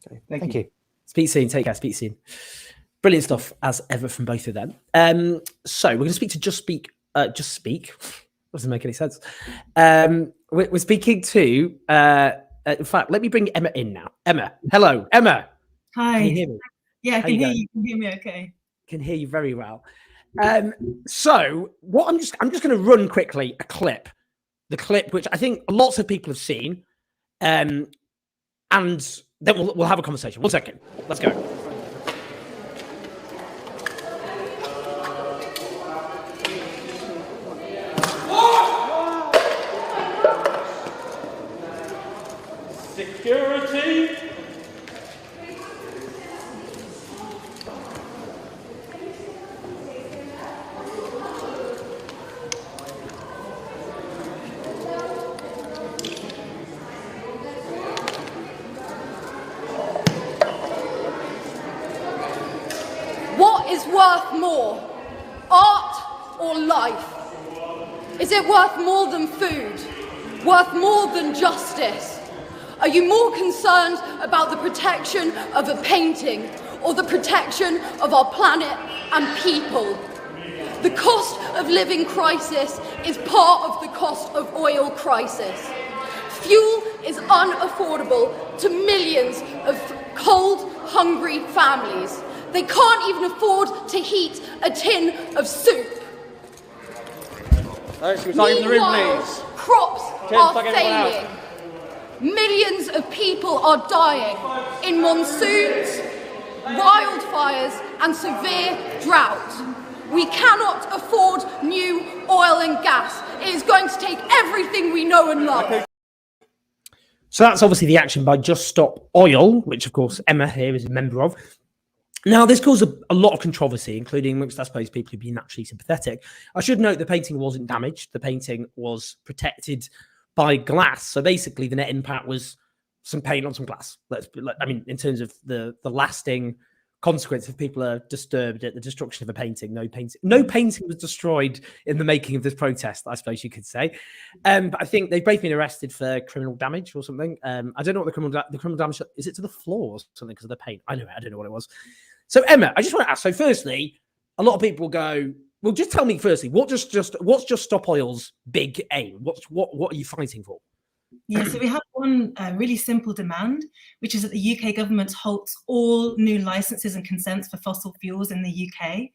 Okay, thank you. Speak soon. Take care. Speak soon. Brilliant stuff as ever from both of them. So we're going to speak to Just Speak. Doesn't make any sense. We're speaking to, in fact, let me bring Emma in now. Emma, hello. Emma. Hi. Can you hear me? Yeah, I can hear you. Can you hear me okay? Can hear you very well. So what I'm just going to run quickly the clip which I think lots of people have seen, and then we'll have a conversation. 1 second. Let's go. Security. What is worth more, art or life? Is it worth more than food? Worth more than justice? Are you more concerned about the protection of a painting or the protection of our planet and people? The cost of living crisis is part of the cost of oil crisis. Fuel is unaffordable to millions of cold, hungry families. They can't even afford to heat a tin of soup. Meanwhile, crops are failing. Millions of people are dying in monsoons, wildfires and severe drought. We cannot afford new oil and gas. It is going to take everything we know and love. So that's obviously the action by Just Stop Oil, which of course Emma here is a member of. Now, this caused a lot of controversy, including amongst, I suppose, people who've been naturally sympathetic. I should note the painting wasn't damaged. The painting was protected by glass. So basically the net impact was some paint on some glass. I mean, in terms of the lasting consequence, if people are disturbed at the destruction of a painting, no painting was destroyed in the making of this protest, I suppose you could say. But I think they've both been arrested for criminal damage or something. I don't know what the criminal damage is. It to the floor or something because of the paint? I don't know what it was. So Emma, I just want to ask. So firstly, a lot of people go, well, just tell me firstly, what's Just Stop Oil's big aim? What are you fighting for? Yeah, so we have one really simple demand, which is that the UK government halts all new licenses and consents for fossil fuels in the UK.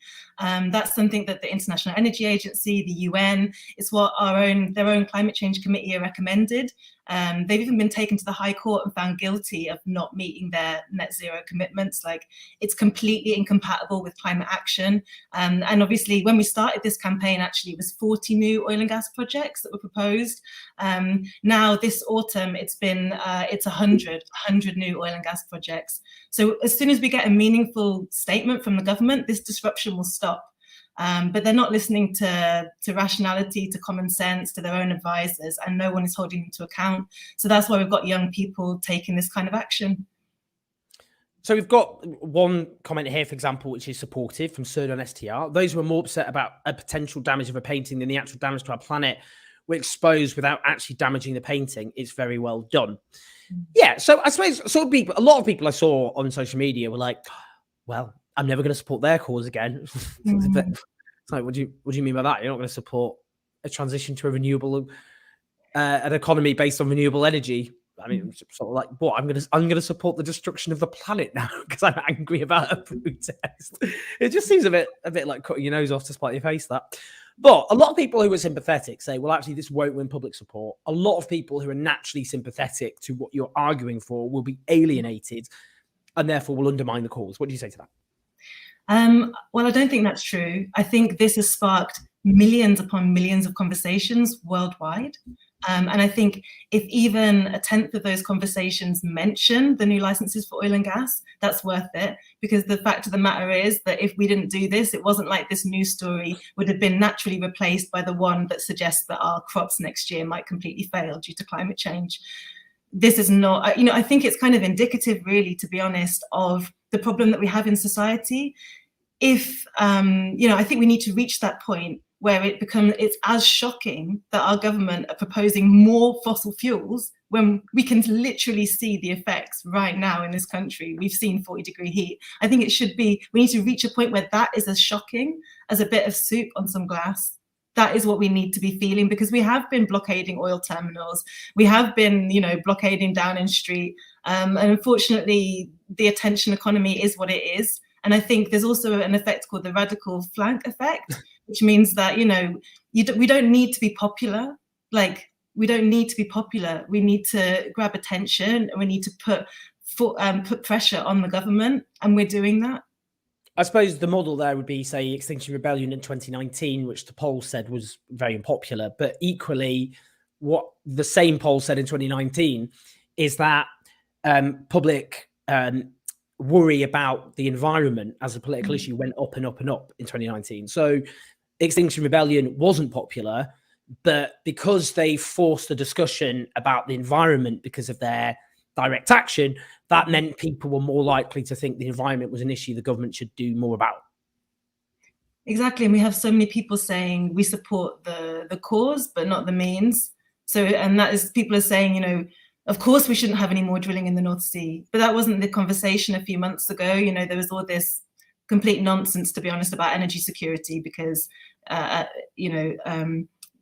That's something that the International Energy Agency, the UN, it's what their own climate change committee recommended. They've even been taken to the High Court and found guilty of not meeting their net zero commitments. Like, it's completely incompatible with climate action. And obviously, when we started this campaign, actually, it was 40 new oil and gas projects that were proposed. Now, this autumn, it's 100 new oil and gas projects. So as soon as we get a meaningful statement from the government, this disruption will stop. But they're not listening to rationality, to common sense, to their own advisors, and no one is holding them to account. So that's why we've got young people taking this kind of action. So we've got one comment here, for example, which is supportive from Sir on STR. Those who are more upset about a potential damage of a painting than the actual damage to our planet were exposed without actually damaging the painting. It's very well done. Yeah, so I suppose a lot of people I saw on social media were like, well, I'm never going to support their cause again. It's like, what do you mean by that? You're not going to support a transition to a renewable, an economy based on renewable energy? I mean, sort of like, what? I'm going to support the destruction of the planet now because I'm angry about a protest. It just seems a bit like cutting your nose off to spite your face. That. But a lot of people who are sympathetic say, well, actually, this won't win public support. A lot of people who are naturally sympathetic to what you're arguing for will be alienated and therefore will undermine the cause. What do you say to that? Well, I don't think that's true. I think this has sparked millions upon millions of conversations worldwide. And I think if even a tenth of those conversations mention the new licenses for oil and gas, that's worth it. Because the fact of the matter is that if we didn't do this, it wasn't like this news story would have been naturally replaced by the one that suggests that our crops next year might completely fail due to climate change. This is not, I think it's kind of indicative, really, to be honest, of the problem that we have in society. If, I think we need to reach that point where it's as shocking that our government are proposing more fossil fuels when we can literally see the effects right now in this country. We've seen 40-degree heat. I think we need to reach a point where that is as shocking as a bit of soup on some glass. That is what we need to be feeling, because we have been blockading oil terminals. We have been, blockading Downing Street. And unfortunately, the attention economy is what it is. And I think there's also an effect called the radical flank effect, which means that, we don't need to be popular. Like, we don't need to be popular. We need to grab attention, and we need to put pressure on the government. And we're doing that. I suppose the model there would be, say, Extinction Rebellion in 2019, which the poll said was very unpopular. But equally, what the same poll said in 2019 is that public worry about the environment as a political issue went up and up and up in 2019. So Extinction Rebellion wasn't popular, but because they forced a discussion about the environment because of their direct action, that meant people were more likely to think the environment was an issue the government should do more about. Exactly. And we have so many people saying we support the cause, but not the means. So, and that is, people are saying, of course we shouldn't have any more drilling in the North Sea. But that wasn't the conversation a few months ago. There was all this complete nonsense, to be honest, about energy security, because,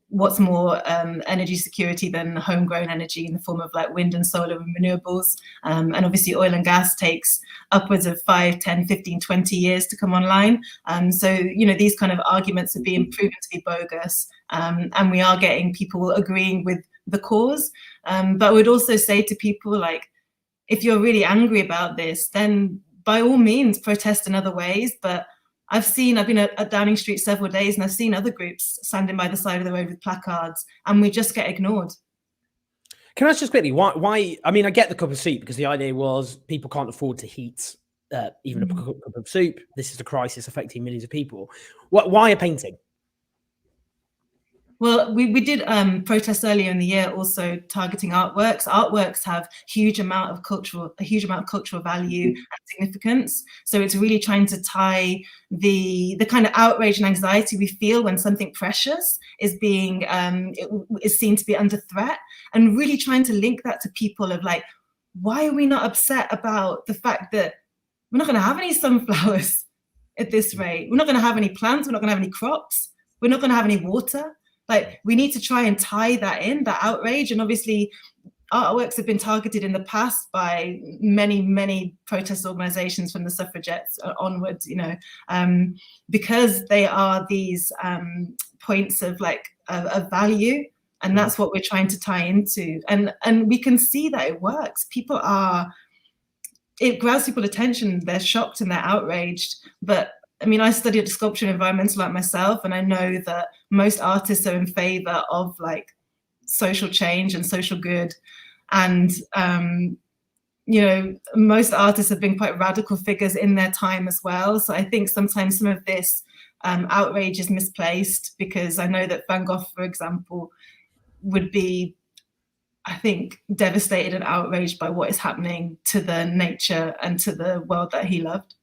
what's more energy security than homegrown energy in the form of like wind and solar and renewables. And obviously oil and gas takes upwards of 5, 10, 15, 20 years to come online. So, these kind of arguments are being proven to be bogus. And we are getting people agreeing with the cause. But I would also say to people, like, if you're really angry about this, then by all means protest in other ways. But I've been at Downing Street several days, and I've seen other groups standing by the side of the road with placards, and we just get ignored. Can I ask just quickly, why? I mean, I get the cup of soup, because the idea was people can't afford to heat even a cup of soup. This is a crisis affecting millions of people. Why a painting? Well, we did protest earlier in the year, also targeting artworks. Artworks have a huge amount of cultural value and significance. So it's really trying to tie the kind of outrage and anxiety we feel when something precious is being is seen to be under threat, and really trying to link that to people of like, why are we not upset about the fact that we're not going to have any sunflowers at this rate? We're not going to have any plants. We're not going to have any crops. We're not going to have any water. Like, we need to try and tie that outrage. And obviously artworks have been targeted in the past by many protest organizations from the suffragettes onwards, because they are these points of of value. And that's what we're trying to tie into. And we can see that it works. It grabs people's attention. They're shocked and they're outraged. But I mean, I studied sculpture and environmental art myself, and I know that most artists are in favor of social change and social good. And, most artists have been quite radical figures in their time as well. So I think sometimes some of this outrage is misplaced, because I know that Van Gogh, for example, would be, I think, devastated and outraged by what is happening to the nature and to the world that he loved.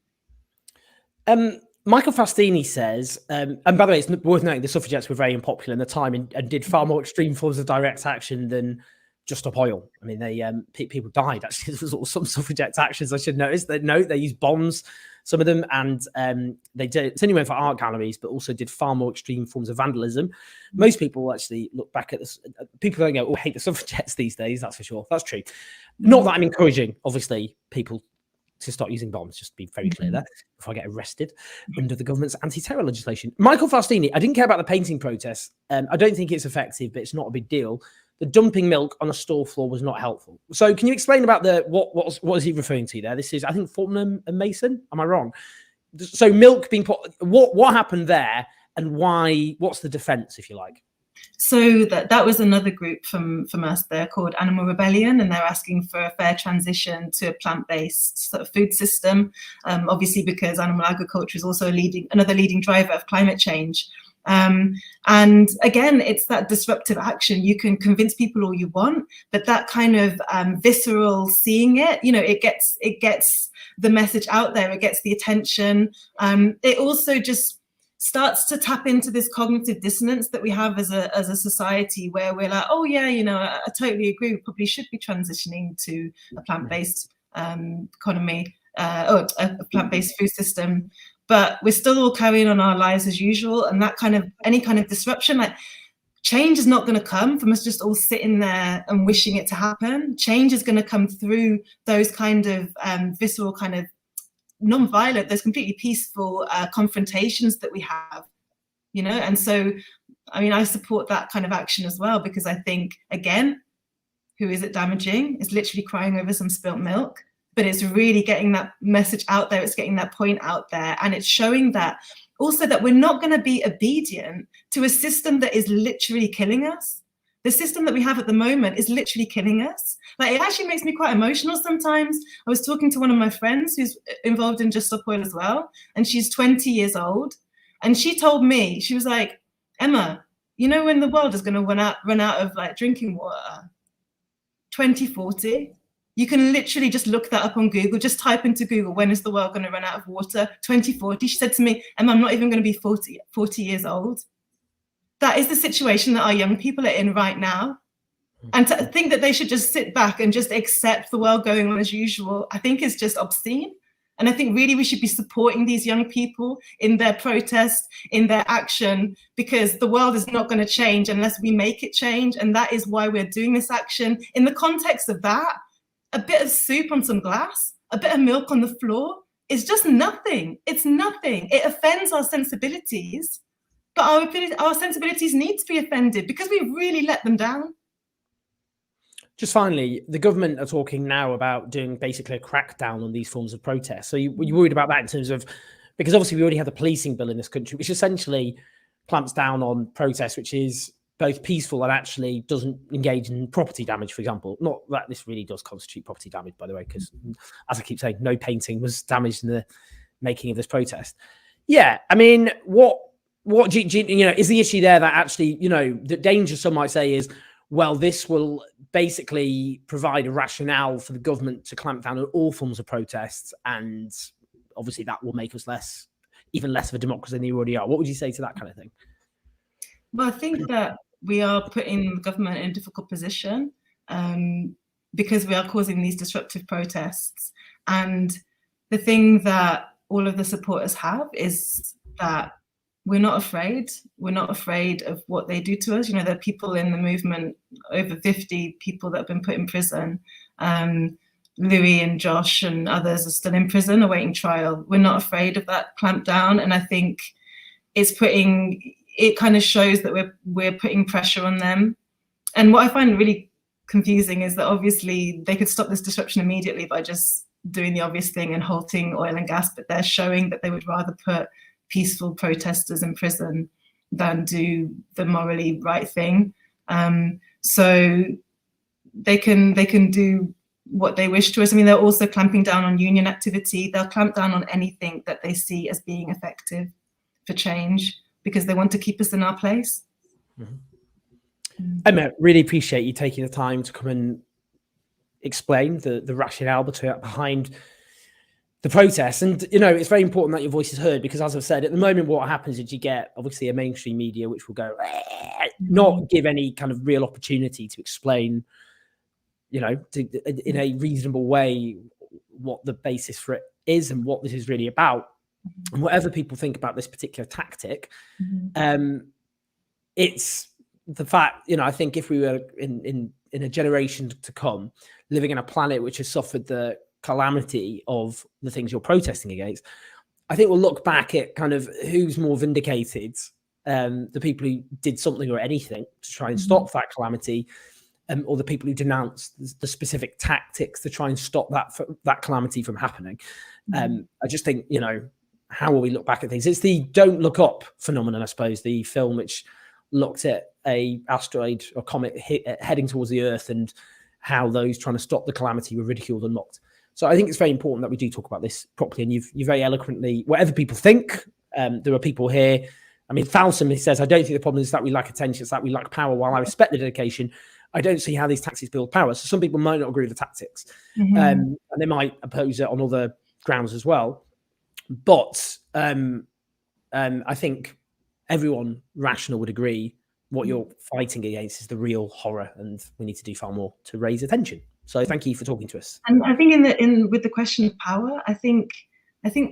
Michael Fastini says, and by the way, it's worth noting the suffragettes were very unpopular in the time and did far more extreme forms of direct action than Just Stop Oil. I mean, they people died actually as a result of some suffragettes actions. I should notice that. They used bombs, some of them, and they certainly went for art galleries, but also did far more extreme forms of vandalism. Most people actually look back at this. People don't go, "Oh, I hate the suffragettes" these days. That's for sure. That's true. Not that I'm encouraging, obviously, people to start using bombs. Just to be very clear there, before I get arrested under the government's anti-terror legislation. Michael Fastini, I didn't care about the painting protests. I don't think it's effective, but it's not a big deal. The dumping milk on a store floor was not helpful. So can you explain about what is he referring to there? This is, I think, Fortnum and Mason. Am I wrong? So milk being put, what happened there, and why, what's the defense, if you like? So that was another group from us. They're called Animal Rebellion, and they're asking for a fair transition to a plant-based sort of food system, obviously because animal agriculture is also another leading driver of climate change. And again, it's that disruptive action. You can convince people all you want, but that kind of visceral seeing it, it gets the message out there, it gets the attention. It also just starts to tap into this cognitive dissonance that we have as a society, where we're like, oh yeah, I totally agree, we probably should be transitioning to a plant-based economy, or a plant-based food system. But we're still all carrying on our lives as usual, and that any kind of disruption, change is not going to come from us just all sitting there and wishing it to happen. Change is going to come through those kind of visceral, kind of non-violent, those completely peaceful confrontations that we have, And so, I mean, I support that kind of action as well, because I think, again, who is it damaging? It's literally crying over some spilt milk. But it's really getting that message out there. It's getting that point out there. And it's showing that also that we're not going to be obedient to a system that is literally killing us. The system that we have at the moment is literally killing us. It actually makes me quite emotional sometimes. I was talking to one of my friends who's involved in Just Stop Oil as well. And she's 20 years old. And she told me, she was like, Emma, when the world is going to run out of drinking water? 2040. You can literally just look that up on Google. Just type into Google, when is the world going to run out of water? 2040. She said to me, Emma, I'm not even going to be 40 years old. That is the situation that our young people are in right now. And to think that they should just sit back and just accept the world going on as usual, I think is just obscene. And I think really we should be supporting these young people in their protest, in their action, because the world is not going to change unless we make it change. And that is why we're doing this action. In the context of that, a bit of soup on some glass, a bit of milk on the floor is just nothing. It's nothing. It offends our sensibilities, but our sensibilities need to be offended because we've really let them down. Just finally, the government are talking now about doing basically a crackdown on these forms of protest. So you worried about that in terms of, because obviously we already have the policing bill in this country, which essentially clamps down on protests, which is both peaceful and actually doesn't engage in property damage, for example. Not that this really does constitute property damage, by the way, because as I keep saying, no painting was damaged in the making of this protest. Yeah, I mean, what do you is the issue there that actually, the danger, some might say, is, well, this will basically provide a rationale for the government to clamp down on all forms of protests, and obviously that will make us even less of a democracy than you already are. What would you say to that kind of thing? Well, I think that we are putting the government in a difficult position because we are causing these disruptive protests. And the thing that all of the supporters have is that we're not afraid. We're not afraid of what they do to us. You know, there are people in the movement, over 50 people that have been put in prison. Louis and Josh and others are still in prison awaiting trial. We're not afraid of that clampdown. And I think it kind of shows that we're putting pressure on them. And what I find really confusing is that obviously they could stop this disruption immediately by just doing the obvious thing and halting oil and gas, but they're showing that they would rather put peaceful protesters in prison than do the morally right thing. So they can do what they wish to us. I mean, they're also clamping down on union activity. They'll clamp down on anything that they see as being effective for change because they want to keep us in our place. Emma, really appreciate you taking the time to come and explain the rationale behind the protests. And, you know, it's very important that your voice is heard because, as I've said, at the moment, what happens is you get, obviously, a mainstream media which will go, not give any kind of real opportunity to explain, you know, in a reasonable way what the basis for it is and what this is really about. And whatever people think about this particular tactic, it's the fact, you know, I think if we were in a generation to come, living in a planet which has suffered the calamity of the things you're protesting against, I think we'll look back at kind of who's more vindicated, the people who did something or anything to try and stop that calamity, or the people who denounced the specific tactics to try and stop that calamity from happening. I just think, you know, how will we look back at things? It's the Don't Look Up phenomenon, I suppose, the film which looked at a asteroid or comet heading towards the Earth and how those trying to stop the calamity were ridiculed and mocked. So I think it's very important that we do talk about this properly. And you very eloquently, whatever people think, there are people here. I mean, Falsam says, I don't think the problem is that we lack attention, it's that we lack power. While I respect the dedication, I don't see how these tactics build power. So some people might not agree with the tactics, and they might oppose it on other grounds as well. But I think everyone rational would agree what you're fighting against is the real horror, and we need to do far more to raise attention. So thank you for talking to us. And I think with the question of power, I think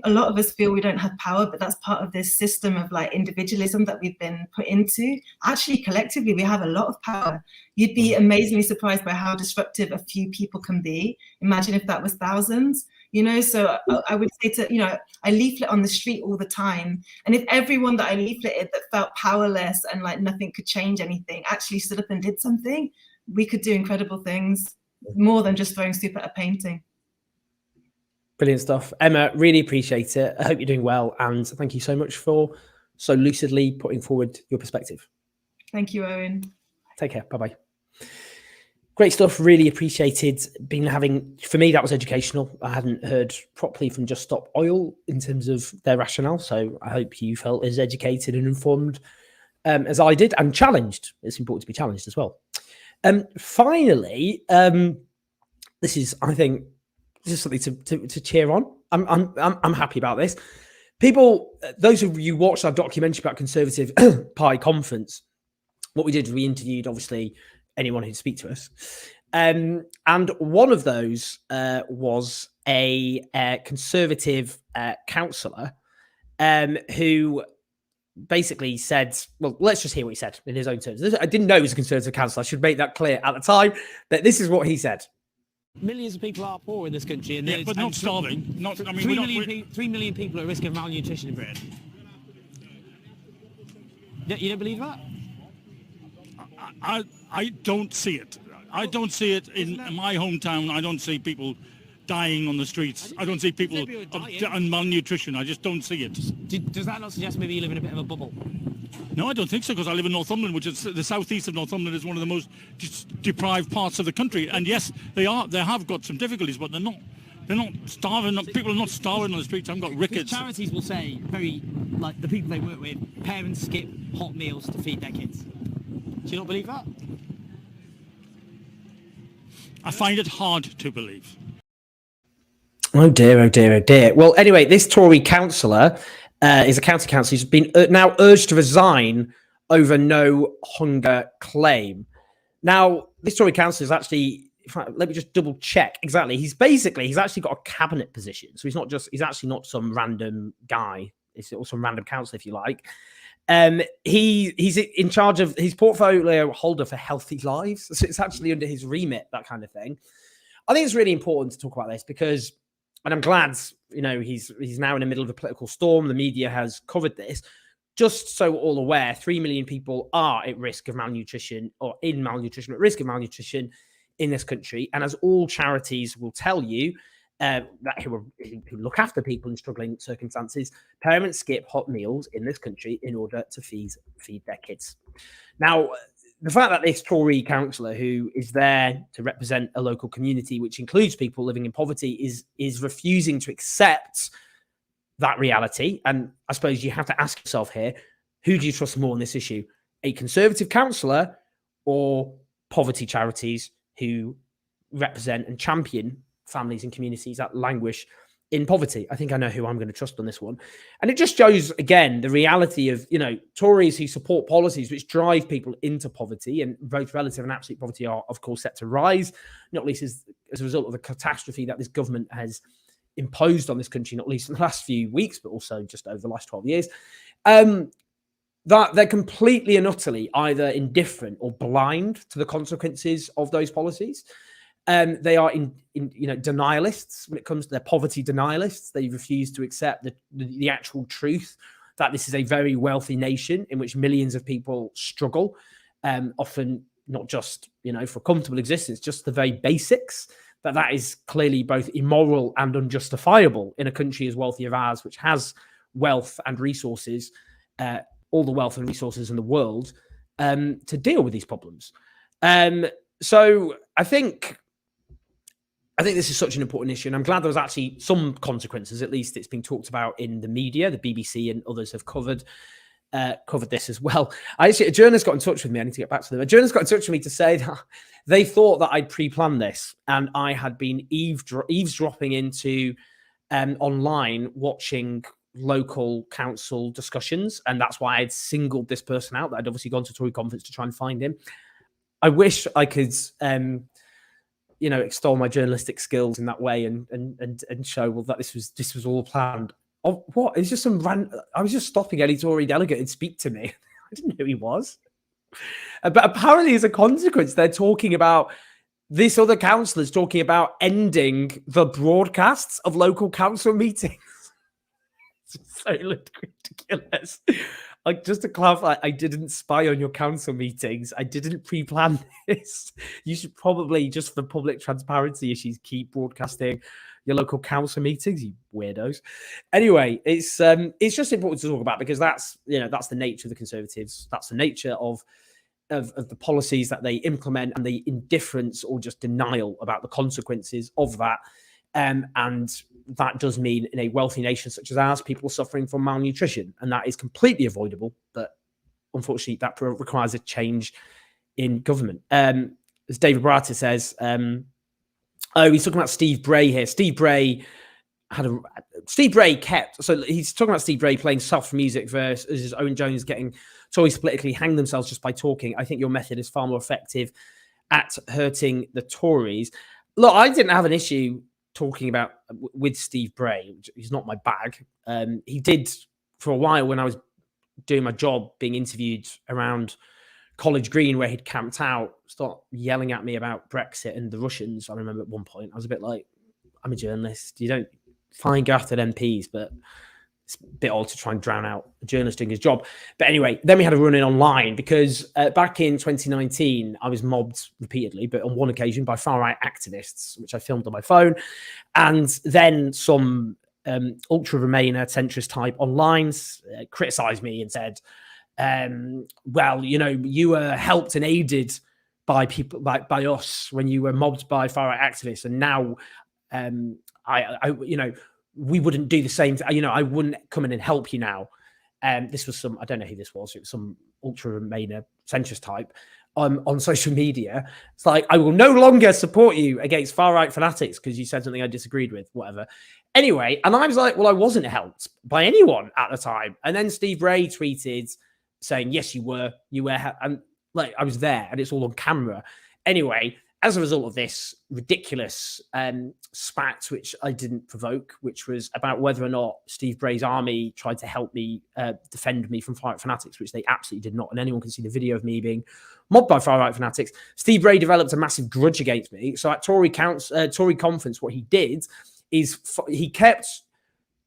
a lot of us feel we don't have power, but that's part of this system of like individualism that we've been put into. Actually, collectively, we have a lot of power. You'd be amazingly surprised by how disruptive a few people can be. Imagine if that was thousands, you know? So I would say I leaflet on the street all the time. And if everyone that I leafleted that felt powerless and like nothing could change anything actually stood up and did something, we could do incredible things, more than just throwing soup at a painting. Brilliant stuff. Emma, really appreciate it. I hope you're doing well. And thank you so much for so lucidly putting forward your perspective. Thank you, Owen. Take care. Bye-bye. Great stuff. Really appreciated for me, that was educational. I hadn't heard properly from Just Stop Oil in terms of their rationale. So I hope you felt as educated and informed as I did, and challenged. It's important to be challenged as well. Finally, this is, I think, just something to cheer on. I'm happy about this. People, those of you who watched our documentary about Conservative Party conference, what we did was we interviewed, obviously, anyone who'd speak to us. And one of those was a Conservative councillor who basically said, well, let's just hear what he said in his own terms. I didn't know he was a Conservative councillor. I should make that clear at the time, that this is what he said. Millions of people are poor in this country, and but not starving. 3 million people are at risk of malnutrition in Britain. You don't believe that? I don't see it. I don't see it in my hometown. I don't see people dying on the streets. I don't see people on malnutrition. I just don't see it. Does that not suggest maybe you live in a bit of a bubble? No, I don't think so, because I live in Northumberland, which is the southeast of Northumberland, is one of the most deprived parts of the country. And yes, they have got some difficulties, but they're not starving. People are not starving on the streets. I've got rickets. Charities will say, like the people they work with, parents skip hot meals to feed their kids. Do you not believe that? I find it hard to believe. Oh dear, oh dear, oh dear. Well, anyway, this Tory councillor is a county councillor who's been now urged to resign over no hunger claim. Now, this Tory councillor is actually, let me just double check exactly. He's actually got a cabinet position. So he's actually not some random guy It's also a random councillor, if you like. He's in charge of his portfolio holder for Healthy Lives. So it's actually under his remit, that kind of thing. I think it's really important to talk about this because, and I'm glad, he's now in the middle of a political storm. The media has covered this. Just so we're all aware, 3 million people are at risk of malnutrition or in malnutrition, at risk of malnutrition in this country. And as all charities will tell you, who look after people in struggling circumstances, parents skip hot meals in this country in order to feed their kids. Now, the fact that this Tory councillor, who is there to represent a local community, which includes people living in poverty, is refusing to accept that reality. And I suppose you have to ask yourself here, who do you trust more on this issue? A Conservative councillor or poverty charities who represent and champion families and communities that languish in poverty? I think I know who I'm going to trust on this one. And it just shows, again, the reality of, Tories who support policies which drive people into poverty, and both relative and absolute poverty are, of course, set to rise, not least as a result of the catastrophe that this government has imposed on this country, not least in the last few weeks, but also just over the last 12 years, that they're completely and utterly either indifferent or blind to the consequences of those policies. They are denialists when it comes to their poverty denialists. They refuse to accept the actual truth that this is a very wealthy nation in which millions of people struggle, often not just, for a comfortable existence, just the very basics, that is clearly both immoral and unjustifiable in a country as wealthy as ours, which has wealth and resources, all the wealth and resources in the world, to deal with these problems. So I think this is such an important issue, and I'm glad there was actually some consequences. At least it's been talked about in the media. The BBC and others have covered this as well. A journalist got in touch with me. I need to get back to them. A journalist got in touch with me to say that they thought that I'd pre-planned this, and I had been eavesdropping into online watching local council discussions, and that's why I'd singled this person out. That I'd obviously gone to a Tory conference to try and find him. I wish I could extol my journalistic skills in that way and show that this was all planned. Oh, what? It's just I was just stopping any Tory delegate and speak to me. I didn't know who he was. But apparently, as a consequence, they're talking about this other councillor's talking about ending the broadcasts of local council meetings. It's so ridiculous. Just to clarify, I didn't spy on your council meetings. I didn't pre-plan this. You should probably, just for public transparency issues, keep broadcasting your local council meetings, you weirdos. Anyway, it's just important to talk about because that's the nature of the Conservatives. That's the nature of the policies that they implement and the indifference or just denial about the consequences of that. And that does mean in a wealthy nation such as ours, people suffering from malnutrition, and that is completely avoidable. But unfortunately, that requires a change in government. As David Barata says, he's talking about Steve Bray here. Steve Bray kept, so he's talking about Steve Bray playing soft music versus Owen Jones getting Tories politically hang themselves just by talking. I think your method is far more effective at hurting the Tories. Look, I didn't have an issue talking about with Steve Bray. He's not my bag. He did for a while when I was doing my job being interviewed around College Green where he'd camped out, start yelling at me about Brexit and the Russians. I remember at one point I was a bit like, I'm a journalist. You don't go after MPs, but it's a bit odd to try and drown out a journalist doing his job. But anyway, then we had a run in online because back in 2019, I was mobbed repeatedly, but on one occasion by far-right activists, which I filmed on my phone. And then some ultra-Remainer centrist type online criticised me and said, well, you were helped and aided by people by us when you were mobbed by far-right activists. And now we wouldn't do the same. I wouldn't come in and help you now. This was I don't know who this was. It was some ultra-Remainer centrist type on social media. It's like, I will no longer support you against far-right fanatics because you said something I disagreed with, whatever. Anyway, and I was like, well, I wasn't helped by anyone at the time. And then Steve Bray tweeted saying, yes, you were, and like, I was there and it's all on camera. Anyway, as a result of this ridiculous spat, which I didn't provoke, which was about whether or not Steve Bray's army tried to help me defend me from far-right fanatics, which they absolutely did not. And anyone can see the video of me being mobbed by far-right fanatics. Steve Bray developed a massive grudge against me. So at Tory conference, what he did is he kept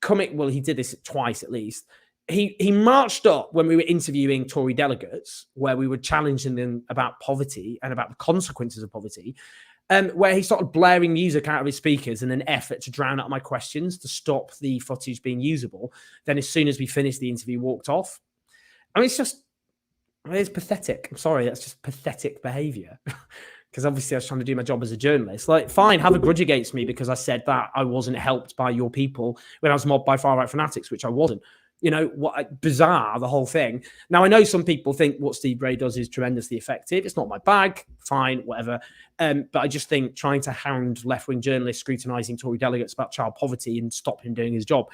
coming. Well, he did this twice at least. He marched up when we were interviewing Tory delegates, where we were challenging them about poverty and about the consequences of poverty, where he started blaring music out of his speakers in an effort to drown out my questions, to stop the footage being usable. Then as soon as we finished the interview, walked off. I mean, it's pathetic. I'm sorry, that's just pathetic behaviour. Because obviously I was trying to do my job as a journalist. Like, fine, have a grudge against me because I said that I wasn't helped by your people when I was mobbed by far-right fanatics, which I wasn't. You know, what bizarre, the whole thing. Now, I know some people think what Steve Bray does is tremendously effective. It's not my bag, fine, whatever. But I just think trying to hound left-wing journalists scrutinising Tory delegates about child poverty and stop him doing his job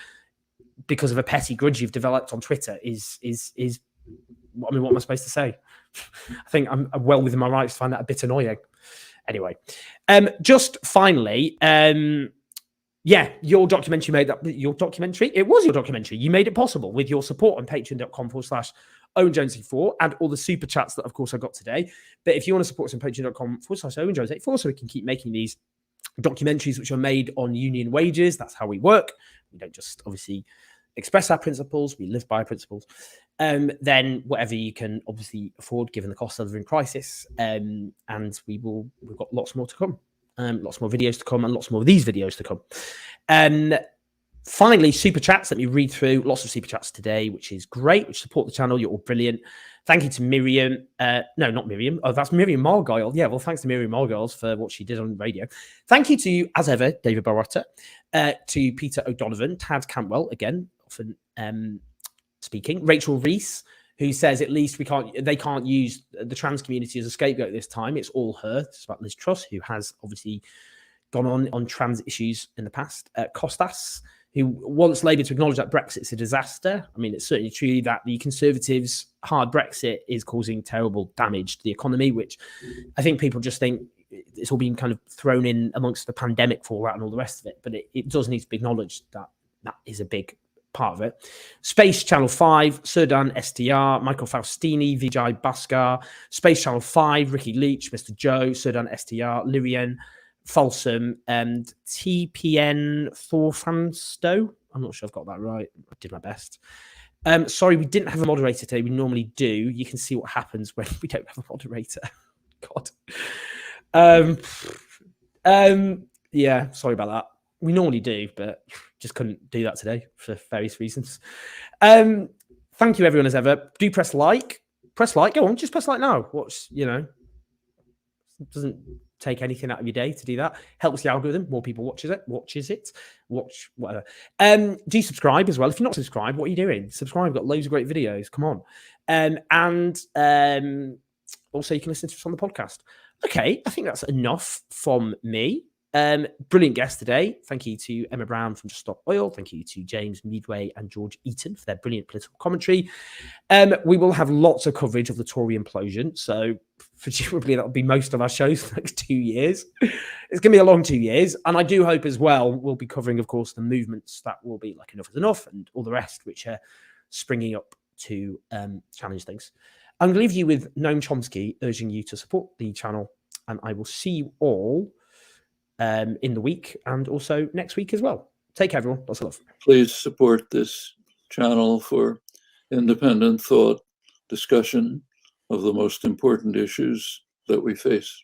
because of a petty grudge you've developed on Twitter is I mean, what am I supposed to say? I think I'm well within my rights to find that a bit annoying. Anyway, just finally, yeah, your documentary made that. Your documentary? It was your documentary. You made it possible with your support on patreon.com/OwenJones84 and all the super chats that, of course, I got today. But if you want to support us on patreon.com/OwenJones84 so we can keep making these documentaries which are made on union wages, that's how we work. We don't just obviously express our principles, we live by our principles. Then whatever you can obviously afford given the cost of living crisis. And we've got lots more to come. Lots more videos to come and lots more of these videos to come. Finally, super chats. Let me read through lots of super chats today, which is great, which support the channel. You're all brilliant. Thank you to Miriam. No, not Miriam. Oh, that's Miriam Margile. Yeah, well, thanks to Miriam Margile for what she did on radio. Thank you to, as ever, David Barotta, to Peter O'Donovan, Tad Cantwell, again, often speaking, Rachel Reese, who says at least they can't use the trans community as a scapegoat this time. It's all her. It's about Liz Truss, who has obviously gone on trans issues in the past. Costas, who wants Labour to acknowledge that Brexit's a disaster. I mean, it's certainly true that the Conservatives' hard Brexit is causing terrible damage to the economy, which I think people just think it's all been kind of thrown in amongst the pandemic fallout and all the rest of it. But it does need to be acknowledged that that is a big part of it. Space Channel 5, Surdan STR, Michael Faustini, Vijay Bhaskar, Space Channel 5, Ricky Leach, Mr. Joe, Surdan STR, Lyrian, Folsom, and TPN Thorfanstow. I'm not sure I've got that right. I did my best. Sorry, we didn't have a moderator today. We normally do. You can see what happens when we don't have a moderator. God. Yeah, sorry about that. We normally do, but just couldn't do that today for various reasons. Thank you, everyone, as ever. Do press like. Press like. Go on, just press like now. It doesn't take anything out of your day to do that. Helps the algorithm. More people watch whatever. Do subscribe as well. If you're not subscribed, what are you doing? Subscribe. We've got loads of great videos. Come on. And also you can listen to us on the podcast. Okay, I think that's enough from me. Brilliant guest today. Thank you to Emma Brown from Just Stop Oil. Thank you to James Meadway and George Eaton for their brilliant political commentary. We will have lots of coverage of the Tory implosion. So presumably that will be most of our shows for the next 2 years. It's going to be a long 2 years. And I do hope as well, we'll be covering, of course, the movements that will be like Enough is Enough and all the rest, which are springing up to challenge things. I'm going to leave you with Noam Chomsky urging you to support the channel. And I will see you all in the week and also next week as well. Take care, everyone. Lots of love. Please support this channel for independent thought, discussion of the most important issues that we face.